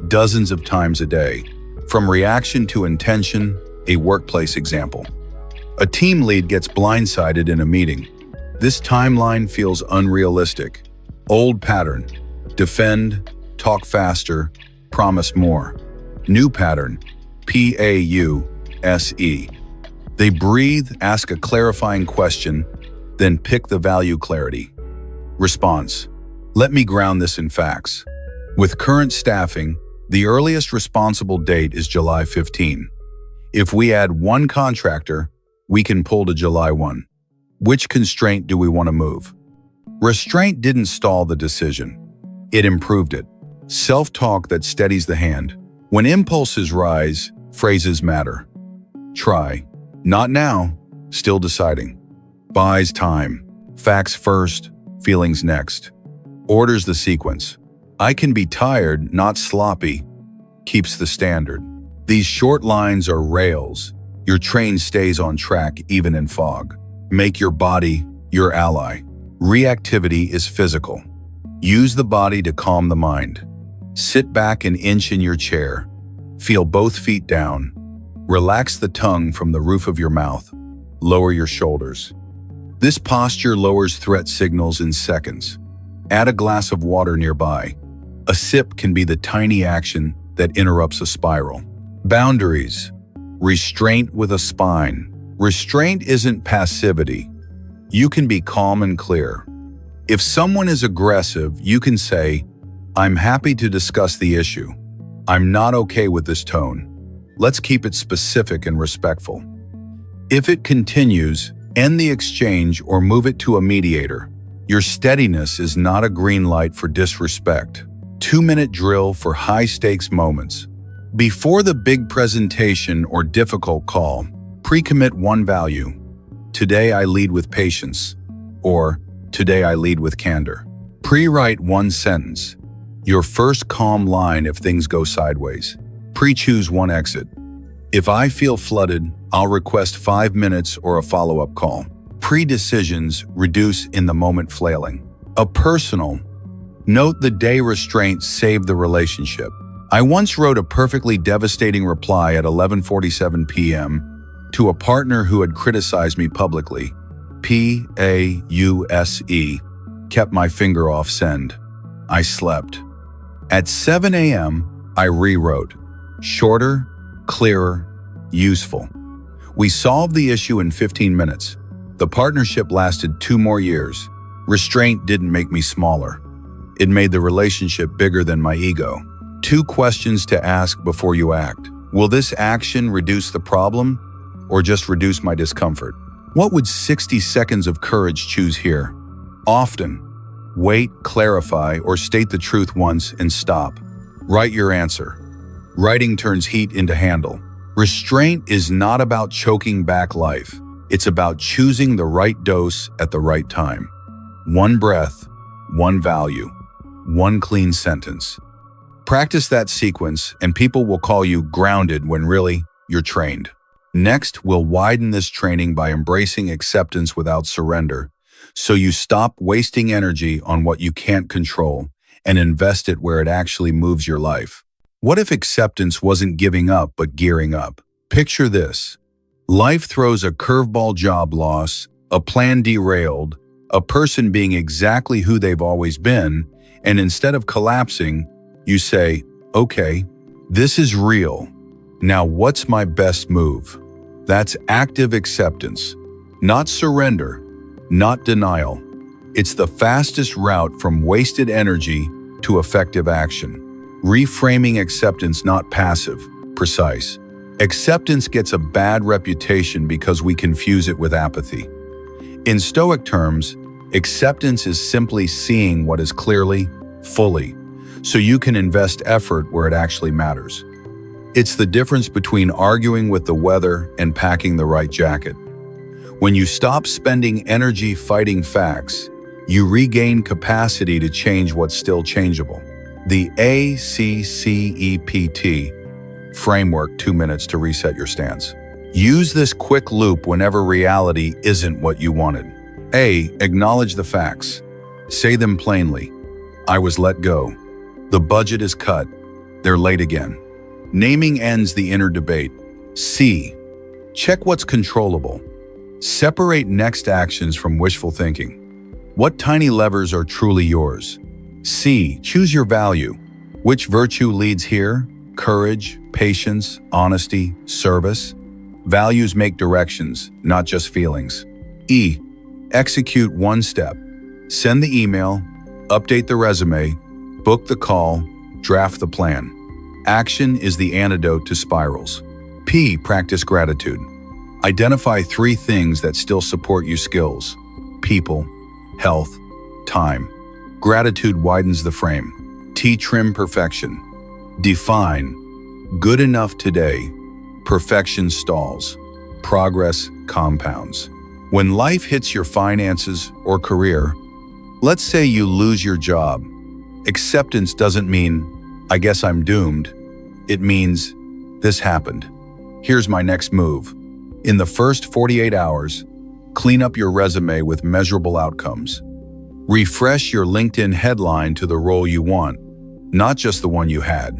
dozens of times a day. From reaction to intention, a workplace example. A team lead gets blindsided in a meeting. This timeline feels unrealistic. Old pattern: defend, talk faster, promise more. New pattern: PAUSE. They breathe, ask a clarifying question, then pick the value clarity. Response: let me ground this in facts. With current staffing, the earliest responsible date is July 15. If we add 1 contractor, we can pull to July 1. Which constraint do we want to move? Restraint didn't stall the decision. It improved it. Self-talk that steadies the hand. When impulses rise, phrases matter. Try. Not now. Still deciding. Buys time. Facts first, feelings next. Orders the sequence. I can be tired, not sloppy. Keeps the standard. These short lines are rails. Your train stays on track even in fog. Make your body your ally. Reactivity is physical. Use the body to calm the mind. Sit back an inch in your chair. Feel both feet down. Relax the tongue from the roof of your mouth. Lower your shoulders. This posture lowers threat signals in seconds. Add a glass of water nearby. A sip can be the tiny action that interrupts a spiral. Boundaries. Restraint with a spine. Restraint isn't passivity. You can be calm and clear. If someone is aggressive, you can say, I'm happy to discuss the issue. I'm not okay with this tone. Let's keep it specific and respectful. If it continues, end the exchange or move it to a mediator. Your steadiness is not a green light for disrespect. 2-minute drill for high-stakes moments. Before the big presentation or difficult call, pre-commit 1 value. Today I lead with patience, or today I lead with candor. Pre-write 1 sentence. Your first calm line if things go sideways. Pre-choose 1 exit. If I feel flooded, I'll request 5 minutes or a follow-up call. Pre-decisions reduce in the moment flailing. A personal. Note the day restraint saved the relationship. I once wrote a perfectly devastating reply at 11:47 p.m. to a partner who had criticized me publicly. PAUSE. Kept my finger off send. I slept. At 7 a.m., I rewrote. Shorter, clearer, useful. We solved the issue in 15 minutes. The partnership lasted 2 more years. Restraint didn't make me smaller. It made the relationship bigger than my ego. 2 questions to ask before you act. Will this action reduce the problem or just reduce my discomfort? What would 60 seconds of courage choose here? Often. Wait, clarify, or state the truth once and stop. Write your answer. Writing turns heat into handle. Restraint is not about choking back life. It's about choosing the right dose at the right time. 1 breath, 1 value, 1 clean sentence. Practice that sequence and people will call you grounded when really you're trained. Next, we'll widen this training by embracing acceptance without surrender, so you stop wasting energy on what you can't control and invest it where it actually moves your life. What if acceptance wasn't giving up but gearing up? Picture this. Life throws a curveball: job loss, a plan derailed, a person being exactly who they've always been, and instead of collapsing, you say, okay, this is real. Now what's my best move? That's active acceptance, not surrender, not denial. It's the fastest route from wasted energy to effective action. Reframing acceptance, not passive, precise. Acceptance gets a bad reputation because we confuse it with apathy. In Stoic terms, Acceptance is simply seeing what is clearly, fully, so you can invest effort where it actually matters. It's the difference between arguing with the weather and packing the right jacket. When you stop spending energy fighting facts, you regain capacity to change what's still changeable. The ACCEPT framework, 2 minutes to reset your stance. Use this quick loop whenever reality isn't what you wanted. A. Acknowledge the facts. Say them plainly. I was let go. The budget is cut. They're late again. Naming ends the inner debate. C. Check what's controllable. Separate next actions from wishful thinking. What tiny levers are truly yours? C. Choose your value. Which virtue leads here? Courage, patience, honesty, service. Values make directions, not just feelings. E. Execute one step. Send the email, update the resume, book the call, draft the plan. Action is the antidote to spirals. P. Practice gratitude. Identify 3 things that still support your skills: people, health, time. Gratitude widens the frame. T. Trim perfection. Define. Good enough today. Perfection stalls. Progress compounds. When life hits your finances or career, let's say you lose your job, acceptance doesn't mean, I guess I'm doomed. It means, this happened. Here's my next move. In the first 48 hours, clean up your resume with measurable outcomes. Refresh your LinkedIn headline to the role you want, not just the one you had.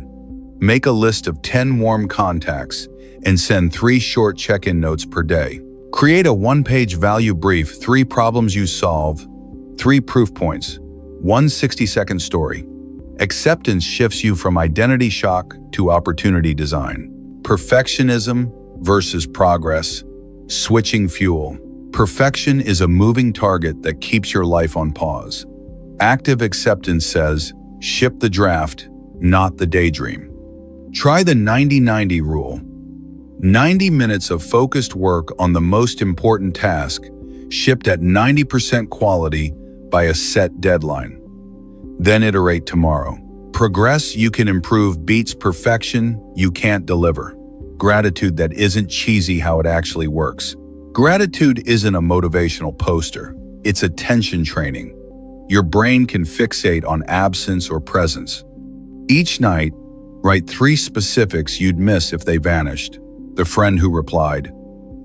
Make a list of 10 warm contacts and send 3 short check-in notes per day. Create a 1-page value brief, 3 problems you solve, 3 proof points, 1 60-second story. Acceptance shifts you from identity shock to opportunity design. Perfectionism versus progress, switching fuel. Perfection is a moving target that keeps your life on pause. Active acceptance says, ship the draft, not the daydream. Try the 90-90 rule. 90 minutes of focused work on the most important task, shipped at 90% quality by a set deadline. Then iterate tomorrow. Progress you can improve beats perfection you can't deliver. Gratitude that isn't cheesy how it actually works. Gratitude isn't a motivational poster. It's attention training. Your brain can fixate on absence or presence. Each night, write 3 specifics you'd miss if they vanished. The friend who replied,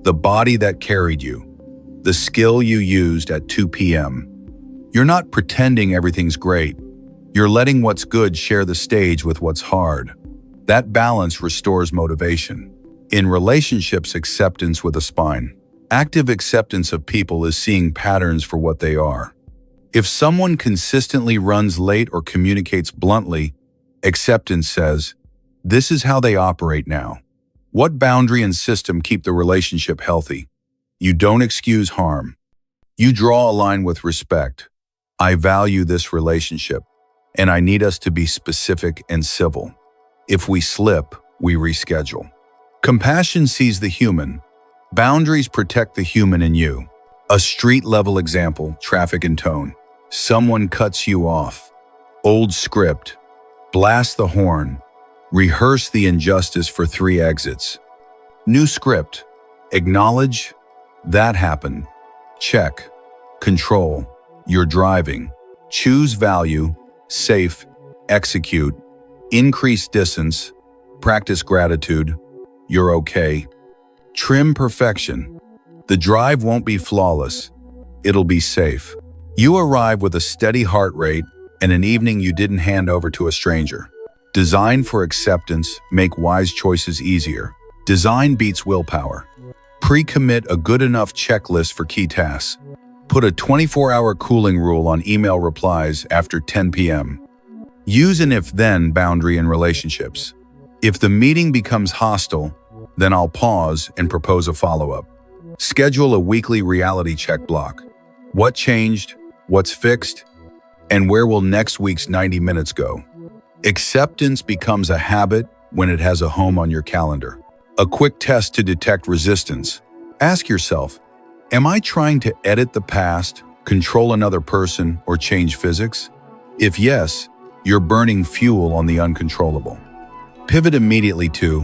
the body that carried you, the skill you used at 2 p.m. You're not pretending everything's great. You're letting what's good share the stage with what's hard. That balance restores motivation. In relationships, acceptance with a spine. Active acceptance of people is seeing patterns for what they are. If someone consistently runs late or communicates bluntly, acceptance says, this is how they operate now. What boundary and system keep the relationship healthy? You don't excuse harm. You draw a line with respect. I value this relationship, and I need us to be specific and civil. If we slip, we reschedule. Compassion sees the human. Boundaries protect the human in you. A street-level example, traffic and tone. Someone cuts you off. Old script. Blast the horn. Rehearse the injustice for 3 exits. New script. Acknowledge. That happened. Check. Control. You're driving. Choose value. Safe. Execute. Increase distance. Practice gratitude. You're okay. Trim perfection. The drive won't be flawless. It'll be safe. You arrive with a steady heart rate and an evening you didn't hand over to a stranger. Design for acceptance, make wise choices easier. Design beats willpower. Pre-commit a good enough checklist for key tasks. Put a 24-hour cooling rule on email replies after 10 p.m. Use an if-then boundary in relationships. If the meeting becomes hostile, then I'll pause and propose a follow-up. Schedule a weekly reality check block. What changed? What's fixed? And where will next week's 90 minutes go? Acceptance becomes a habit when it has a home on your calendar. A quick test to detect resistance. Ask yourself, am I trying to edit the past control another person, or change physics? If yes, you're burning fuel on the uncontrollable. Pivot immediately to,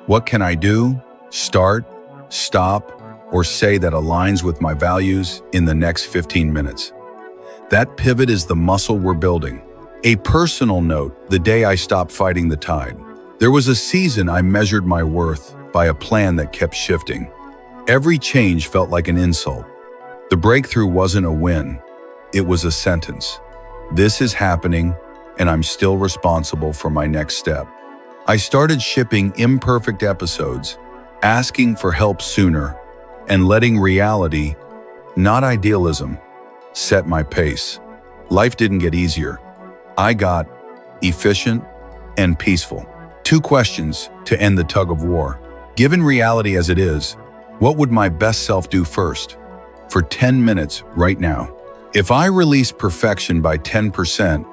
what can I do, start, stop, or say that aligns with my values in the next 15 minutes? That pivot is the muscle we're building. A personal note, the day I stopped fighting the tide. There was a season I measured my worth by a plan that kept shifting. Every change felt like an insult. The breakthrough wasn't a win, it was a sentence. This is happening, and I'm still responsible for my next step. I started shipping imperfect episodes, asking for help sooner, and letting reality, not idealism, set my pace. Life didn't get easier. I got efficient and peaceful. 2 questions to end the tug of war. Given reality as it is, what would my best self do first? For 10 minutes right now. If I release perfection by 10%,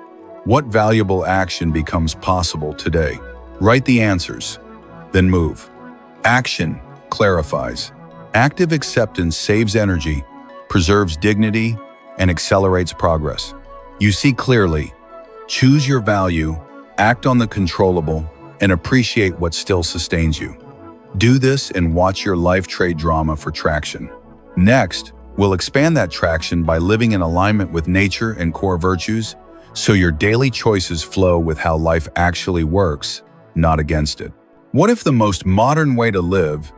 what valuable action becomes possible today? Write the answers, then move. Action clarifies. Active acceptance saves energy, preserves dignity, and accelerates progress. You see clearly, choose your value, act on the controllable, and appreciate what still sustains you. Do this and watch your life trade drama for traction. Next, we'll expand that traction by living in alignment with nature and core virtues, so your daily choices flow with how life actually works, not against it. What if the most modern way to live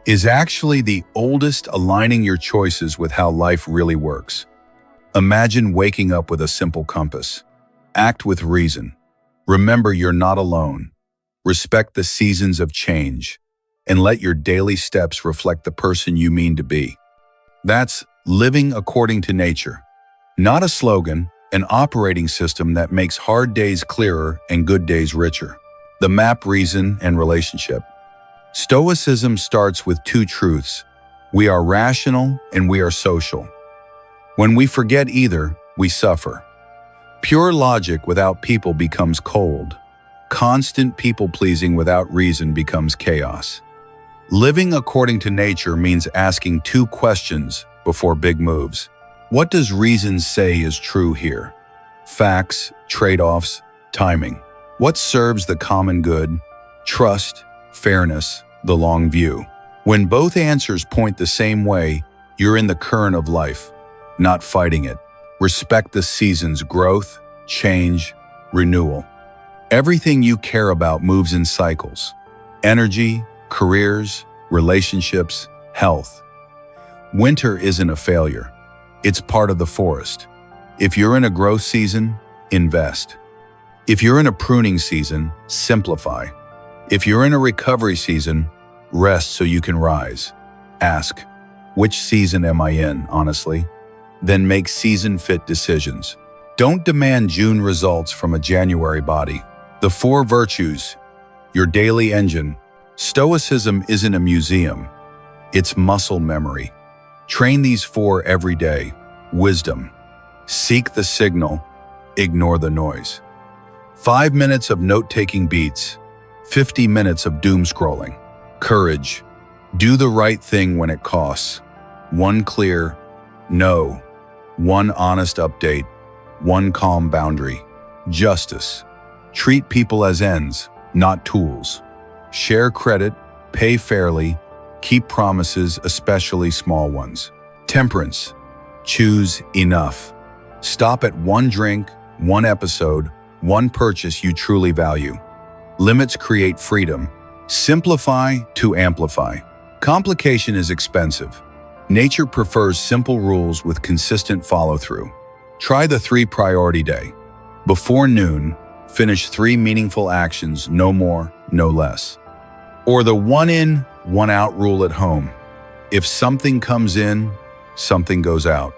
is actually the oldest, aligning your choices with how life really works? Imagine waking up with a simple compass. Act with reason. Remember you're not alone. Respect the seasons of change, and let your daily steps reflect the person you mean to be. That's living according to nature. Not a slogan, an operating system that makes hard days clearer and good days richer. The map, reason, and relationship. Stoicism starts with 2 truths. We are rational and we are social. When we forget either, we suffer. Pure logic without people becomes cold. Constant people-pleasing without reason becomes chaos. Living according to nature means asking 2 questions before big moves. What does reason say is true here? Facts, trade-offs, timing. What serves the common good? Trust, fairness, the long view. When both answers point the same way, you're in the current of life, not fighting it. Respect the seasons: growth, change, renewal. Everything you care about moves in cycles. Energy, careers, relationships, health. Winter isn't a failure. It's part of the forest. If you're in a growth season, invest. If you're in a pruning season, simplify. If you're in a recovery season, rest so you can rise. Ask, which season am I in, honestly? Then make season-fit decisions. Don't demand June results from a January body. The 4 virtues, your daily engine. Stoicism isn't a museum. It's muscle memory. Train these 4 every day. Wisdom. Seek the signal. Ignore the noise. 5 minutes of note-taking beats. 50 minutes of doom scrolling. Courage. Do the right thing when it costs. 1 clear no. 1 honest update. 1 calm boundary. Justice. Treat people as ends, not tools. Share credit, pay fairly, keep promises, especially small ones. Temperance. Choose enough. Stop at 1 drink, 1 episode, 1 purchase you truly value. Limits create freedom. Simplify to amplify. Complication is expensive. Nature prefers simple rules with consistent follow-through. Try the 3 priority day. Before noon, finish 3 meaningful actions, no more, no less. Or the 1 in, 1 out rule at home. If something comes in, something goes out.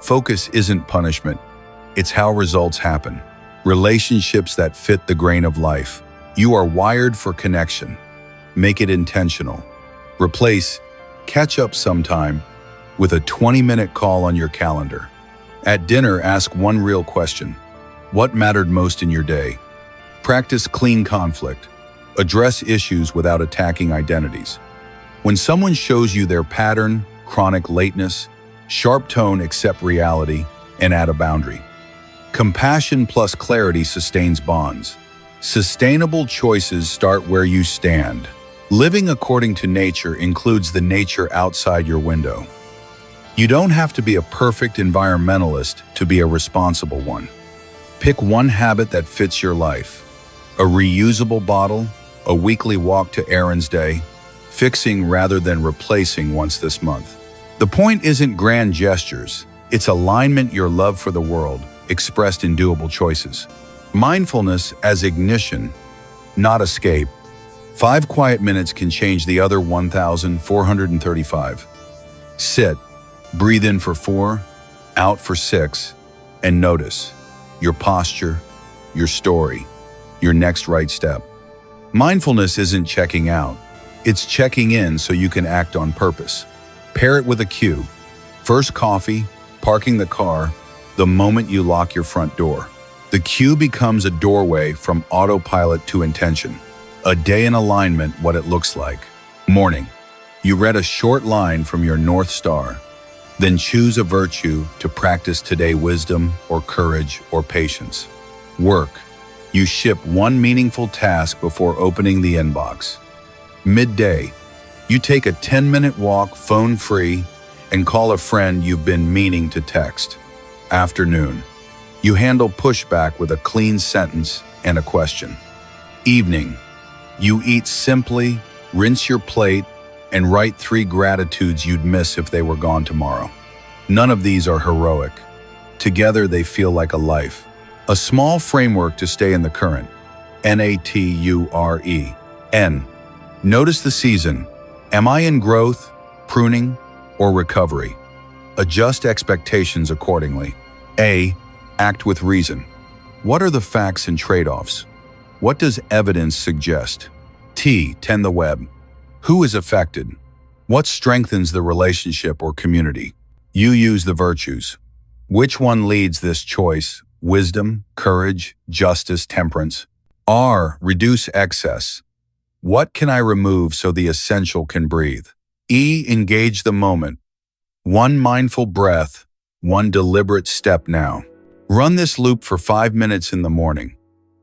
Focus isn't punishment. It's how results happen. Relationships that fit the grain of life. You are wired for connection. Make it intentional. Replace catch up sometime with a 20-minute call on your calendar. At dinner, ask 1 real question. What mattered most in your day? Practice clean conflict. Address issues without attacking identities. When someone shows you their pattern, chronic lateness, Sharp tone, accept reality, and add a boundary. Compassion plus clarity sustains bonds. Sustainable choices start where you stand. Living according to nature includes the nature outside your window. You don't have to be a perfect environmentalist to be a responsible one. Pick one habit that fits your life. A reusable bottle, a weekly walk to errands day, fixing rather than replacing once this month. The point isn't grand gestures, it's alignment, your love for the world, expressed in doable choices. Mindfulness as ignition, not escape. 5 quiet minutes can change the other 1,435. Sit, breathe in for 4, out for 6, and notice your posture, your story, your next right step. Mindfulness isn't checking out, it's checking in so you can act on purpose. Pair it with a cue. First coffee, parking the car, the moment you lock your front door. The cue becomes a doorway from autopilot to intention. A day in alignment, what it looks like. Morning. You read a short line from your North Star. Then choose a virtue to practice today: wisdom or courage or patience. Work. You ship one meaningful task before opening the inbox. Midday. You take a 10-minute walk, phone-free, and call a friend you've been meaning to text. Afternoon. You handle pushback with a clean sentence and a question. Evening. You eat simply, rinse your plate, and write 3 gratitudes you'd miss if they were gone tomorrow. None of these are heroic. Together they feel like a life. A small framework to stay in the current. Nature. N. Notice the season. Am I in growth, pruning, or recovery? Adjust expectations accordingly. A. Act with reason. What are the facts and trade-offs? What does evidence suggest? T. Tend the web. Who is affected? What strengthens the relationship or community? You use the virtues. Which one leads this choice? Wisdom, courage, justice, temperance. R. Reduce excess. What can I remove so the essential can breathe? E. Engage the moment. One mindful breath, one deliberate step now. Run this loop for 5 minutes in the morning.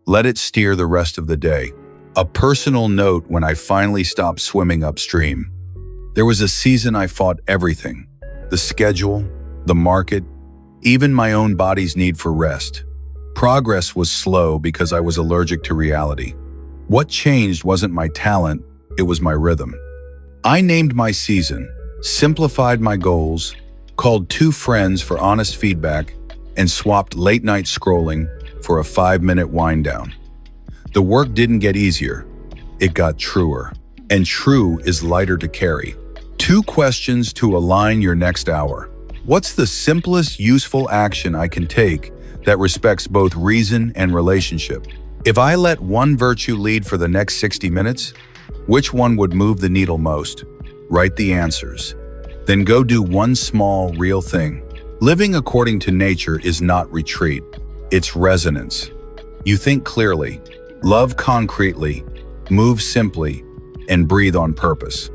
Let it steer the rest of the day. A personal note: when I finally stopped swimming upstream. There was a season I fought everything. The schedule, the market, even my own body's need for rest. Progress was slow because I was allergic to reality. What changed wasn't my talent, it was my rhythm. I named my season, simplified my goals, called 2 friends for honest feedback, and swapped late-night scrolling for a 5-minute wind-down. The work didn't get easier, it got truer. And true is lighter to carry. 2 questions to align your next hour. What's the simplest, useful action I can take that respects both reason and relationship? If I let one virtue lead for the next 60 minutes, which one would move the needle most? Write the answers. Then go do one small, real thing. Living according to nature is not retreat, it's resonance. You think clearly, love concretely, move simply, and breathe on purpose.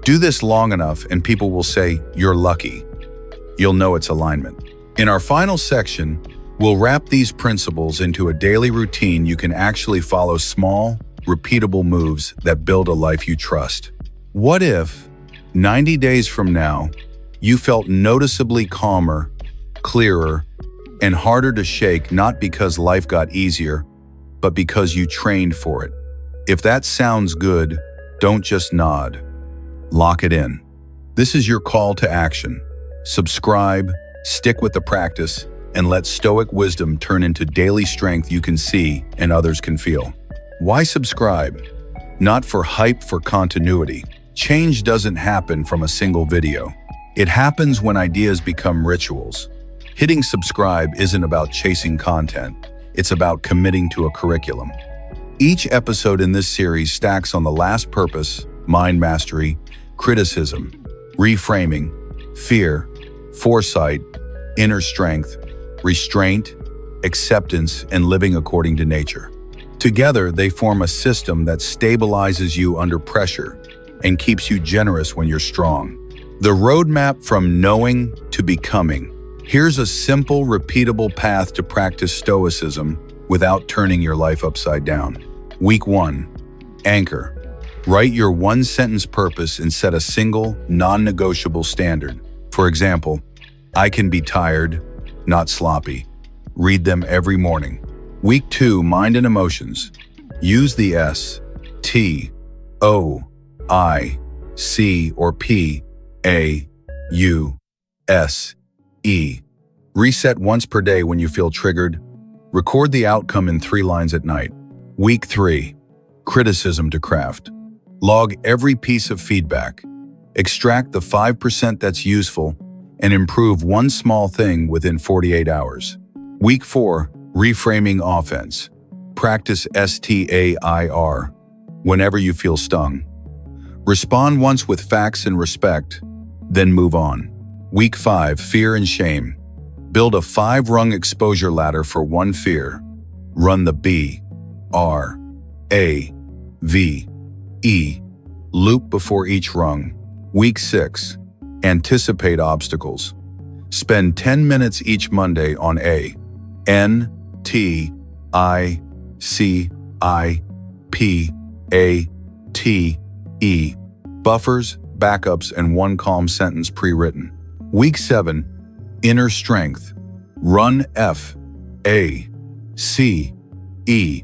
Do this long enough and people will say, "You're lucky." You'll know it's alignment. In our final section, we'll wrap these principles into a daily routine you can actually follow: small, repeatable moves that build a life you trust. What if, 90 days from now, you felt noticeably calmer, clearer, and harder to shake, not because life got easier, but because you trained for it? If that sounds good, don't just nod. Lock it in. This is your call to action. Subscribe, stick with the practice, and let Stoic wisdom turn into daily strength you can see and others can feel. Why subscribe? Not for hype, for continuity. Change doesn't happen from a single video. It happens when ideas become rituals. Hitting subscribe isn't about chasing content. It's about committing to a curriculum. Each episode in this series stacks on the last: purpose, mind mastery, criticism, reframing, fear, foresight, inner strength, restraint, acceptance, and living according to nature. Together, they form a system that stabilizes you under pressure and keeps you generous when you're strong. The roadmap from knowing to becoming. Here's a simple, repeatable path to practice Stoicism without turning your life upside down. Week 1. Anchor. Write your one-sentence purpose and set a single, non-negotiable standard. For example, I can be tired, not sloppy. Read them every morning. Week 2. Mind and emotions. Use the S, T, O, I, C, or P, A, U, S, E. Reset once per day when you feel triggered. Record the outcome in 3 lines at night. Week 3. Criticism to craft. Log every piece of feedback. Extract the 5% that's useful and improve one small thing within 48 hours. Week 4. Reframing offense. Practice STAIR whenever you feel stung. Respond once with facts and respect, then move on. Week 5. Fear and shame. Build a 5-rung exposure ladder for one fear. Run the B, R, A, V, E loop before each rung. Week 6. Anticipate obstacles. Spend 10 minutes each Monday on A, N, T, I, C, I, P, A, T, E. Buffers, backups, and one calm sentence pre-written. Week 7. Inner strength. Run F, A, C, E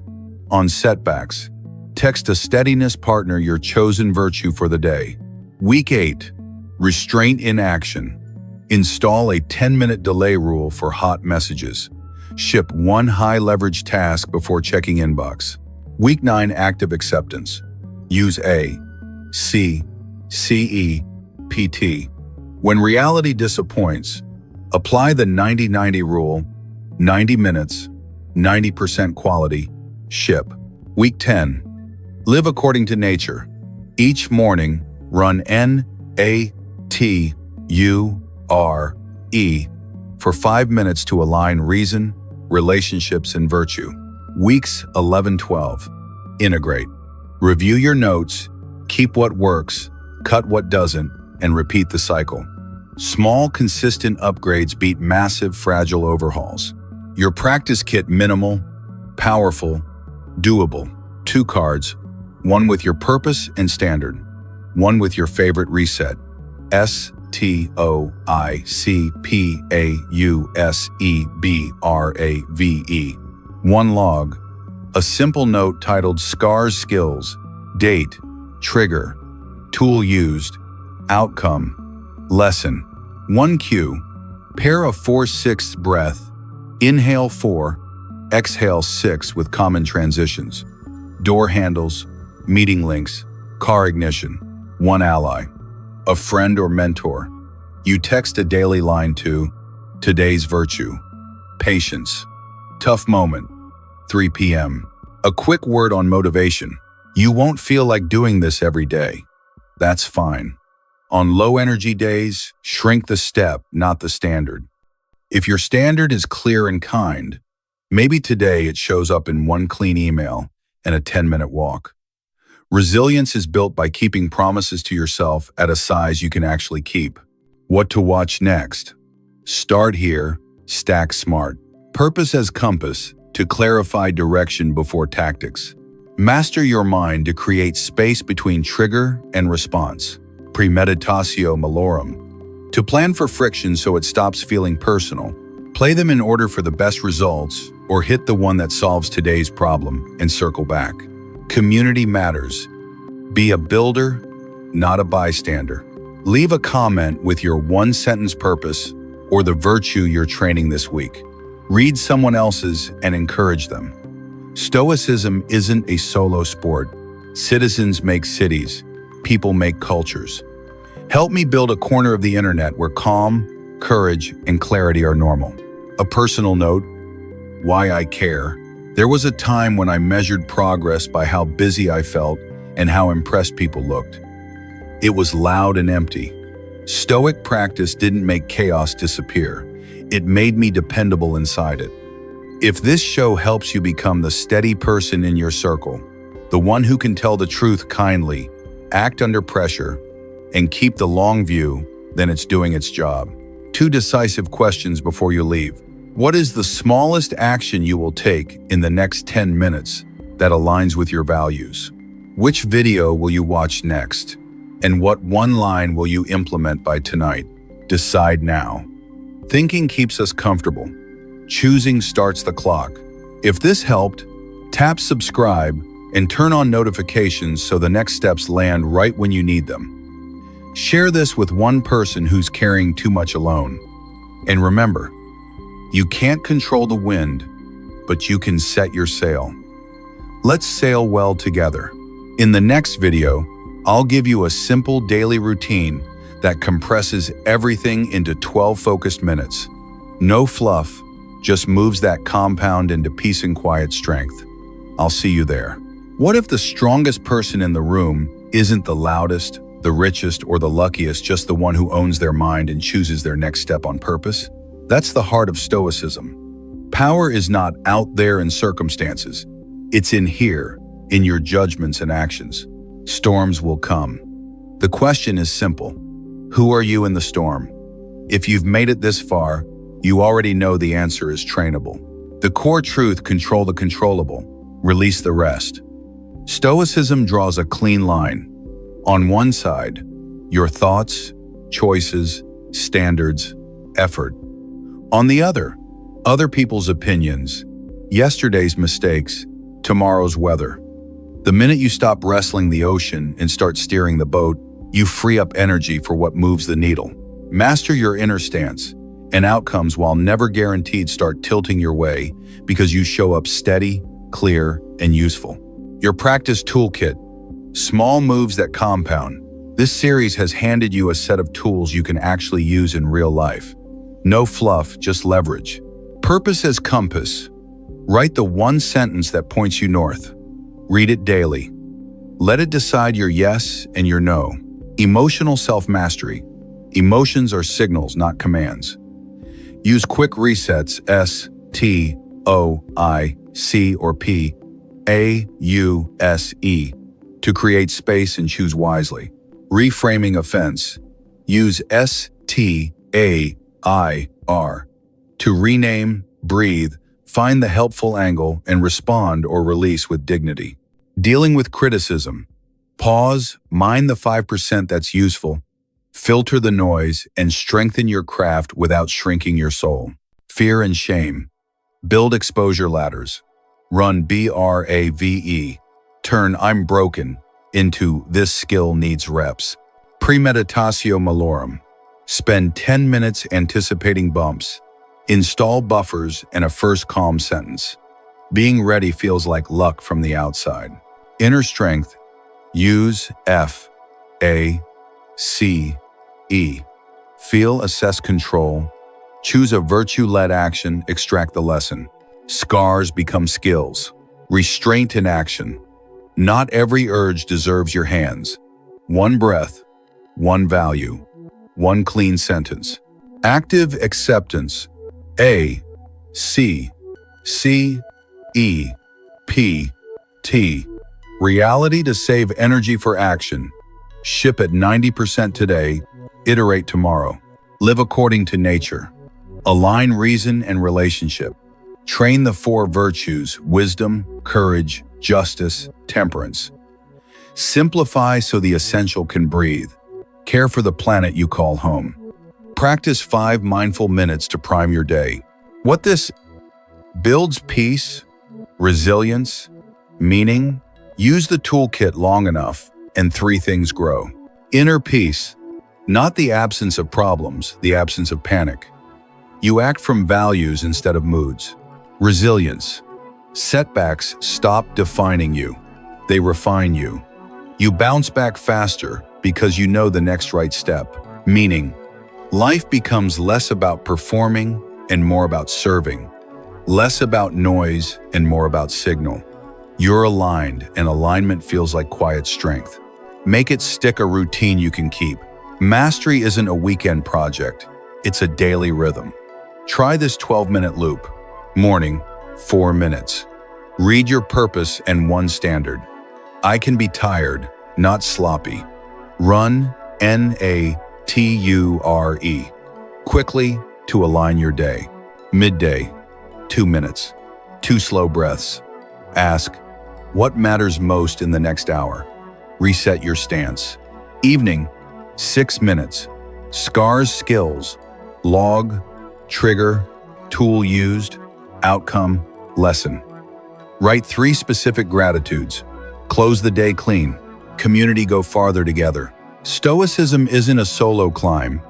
on setbacks. Text a steadiness partner your chosen virtue for the day. Week 8. Restraint in action. Install a 10-minute delay rule for hot messages. Ship one high-leverage task before checking inbox. Week 9. Active acceptance. Use A, C, CE, PT. When reality disappoints, apply the 90-90 rule, 90 minutes, 90% quality, ship. Week 10. Live according to nature. Each morning, run NATURE for 5 minutes to align reason, relationships, and virtue. Weeks 11-12. Integrate. Review your notes, keep what works, cut what doesn't, and repeat the cycle. Small, consistent upgrades beat massive, fragile overhauls. Your practice kit: minimal, powerful, doable. 2 cards, one with your purpose and standard, one with your favorite reset. STOICPAUSEBRAVE. 1 log, a simple note titled Scars Skills, date, trigger, tool used, outcome, lesson. 1 cue, pair a 4/6 breath, inhale 4, exhale 6 with common transitions. Door handles, meeting links, car ignition. 1 ally, a friend or mentor. You text a daily line to today's virtue, patience. Tough moment, 3 p.m. A quick word on motivation. You won't feel like doing this every day. That's fine. On low energy days, shrink the step, not the standard. If your standard is clear and kind, maybe today it shows up in 1 clean email and a 10-minute walk. Resilience is built by keeping promises to yourself at a size you can actually keep. What to watch next? Start here, stack smart. Purpose as compass to clarify direction before tactics. Master your mind to create space between trigger and response. Premeditatio malorum. To plan for friction so it stops feeling personal. Play them in order for the best results, or hit the one that solves today's problem and circle back. Community matters. Be a builder, not a bystander. Leave a comment with your 1-sentence purpose or the virtue you're training this week. Read someone else's and encourage them. Stoicism isn't a solo sport. Citizens make cities. People make cultures. Help me build a corner of the internet where calm, courage, and clarity are normal. A personal note: why I care. There was a time when I measured progress by how busy I felt and how impressed people looked. It was loud and empty. Stoic practice didn't make chaos disappear. It made me dependable inside it. If this show helps you become the steady person in your circle, the one who can tell the truth kindly, act under pressure, and keep the long view, then it's doing its job. 2 decisive questions before you leave. What is the smallest action you will take in the next 10 minutes that aligns with your values? Which video will you watch next? And what one line will you implement by tonight? Decide now. Thinking keeps us comfortable. Choosing starts the clock. If this helped, tap subscribe and turn on notifications so the next steps land right when you need them. Share this with one person who's carrying too much alone. And remember, you can't control the wind, but you can set your sail. Let's sail well together. In the next video, I'll give you a simple daily routine that compresses everything into 12 focused minutes. No fluff, just moves that compound into peace and quiet strength. I'll see you there. What if the strongest person in the room isn't the loudest, the richest, or the luckiest, just the one who owns their mind and chooses their next step on purpose? That's the heart of Stoicism. Power is not out there in circumstances. It's in here, in your judgments and actions. Storms will come. The question is simple. Who are you in the storm? If you've made it this far, you already know the answer is trainable. The core truth: control the controllable, release the rest. Stoicism draws a clean line. On one side, your thoughts, choices, standards, effort. On the other people's opinions, yesterday's mistakes, tomorrow's weather. The minute you stop wrestling the ocean and start steering the boat, you free up energy for what moves the needle. Master your inner stance, and outcomes, while never guaranteed, start tilting your way because you show up steady, clear, and useful. Your practice toolkit: small moves that compound. This series has handed you a set of tools you can actually use in real life. No fluff, just leverage. Purpose as compass. Write the one sentence that points you north. Read it daily. Let it decide your yes and your no. Emotional self-mastery. Emotions are signals, not commands. Use quick resets: S, T, O, I, C, or P, A, U, S, E, to create space and choose wisely. Reframing offense. Use S, T, A, I, R to rename, breathe, find the helpful angle, and respond or release with dignity. Dealing with criticism. Pause, mind the 5% that's useful, filter the noise, and strengthen your craft without shrinking your soul. Fear and shame. Build exposure ladders. Run BRAVE. Turn "I'm broken" into "this skill needs reps." Premeditatio malorum. Spend 10 minutes anticipating bumps. Install buffers and a first calm sentence. Being ready feels like luck from the outside. Inner strength. Use F, A, C, E. Feel, assess, control. Choose a virtue-led action, extract the lesson. Scars become skills. Restraint in action. Not every urge deserves your hands. One breath, one value, one clean sentence. Active acceptance. A, C, C, E, P, T. Reality to save energy for action. Ship at 90% today, iterate tomorrow. Live according to nature. Align reason and relationship. Train the 4 virtues: wisdom, courage, justice, temperance. Simplify so the essential can breathe. Care for the planet you call home. Practice 5 mindful minutes to prime your day. What this builds: peace, resilience, meaning. Use the toolkit long enough, and 3 things grow. Inner peace. Not the absence of problems, the absence of panic. You act from values instead of moods. Resilience. Setbacks stop defining you. They refine you. You bounce back faster because you know the next right step. Meaning. Life becomes less about performing and more about serving. Less about noise and more about signal. You're aligned, and alignment feels like quiet strength. Make it stick, a routine you can keep. Mastery isn't a weekend project. It's a daily rhythm. Try this 12-minute loop. Morning, 4 minutes. Read your purpose and one standard. I can be tired, not sloppy. Run, NA, Ture. Quickly, to align your day. Midday, 2 minutes. 2 slow breaths. Ask, what matters most in the next hour? Reset your stance. Evening, 6 minutes. Scars skills. Log, trigger, tool used, outcome, lesson. Write 3 specific gratitudes. Close the day clean. Community go farther together. Stoicism isn't a solo climb.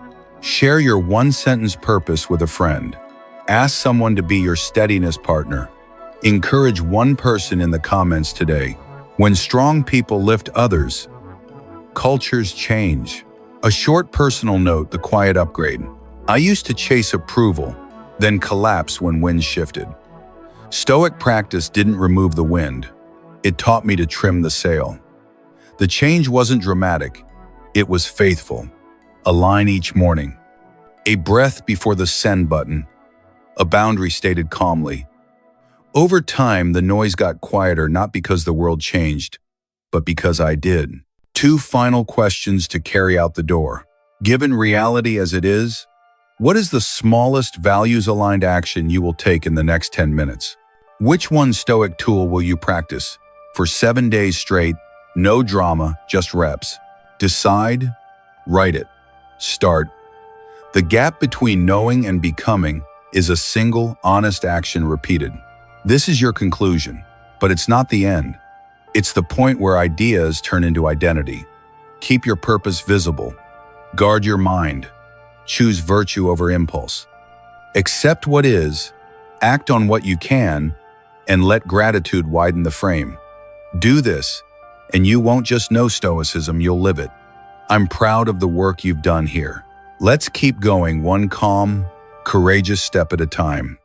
Share your one-sentence purpose with a friend. Ask someone to be your steadiness partner. Encourage one person in the comments today. When strong people lift others, cultures change. A short personal note, the quiet upgrade. I used to chase approval, then collapse when wind shifted. Stoic practice didn't remove the wind. It taught me to trim the sail. The change wasn't dramatic. It was faithful. A line each morning. A breath before the send button. A boundary stated calmly. Over time, the noise got quieter, not because the world changed, but because I did. 2 final questions to carry out the door. Given reality as it is, what is the smallest values-aligned action you will take in the next 10 minutes? Which one Stoic tool will you practice? For 7 days straight, no drama, just reps. Decide, write it, start. The gap between knowing and becoming is a single, honest action repeated. This is your conclusion, but it's not the end. It's the point where ideas turn into identity. Keep your purpose visible. Guard your mind. Choose virtue over impulse. Accept what is, act on what you can, and let gratitude widen the frame. Do this, and you won't just know Stoicism, you'll live it. I'm proud of the work you've done here. Let's keep going, one calm, courageous step at a time.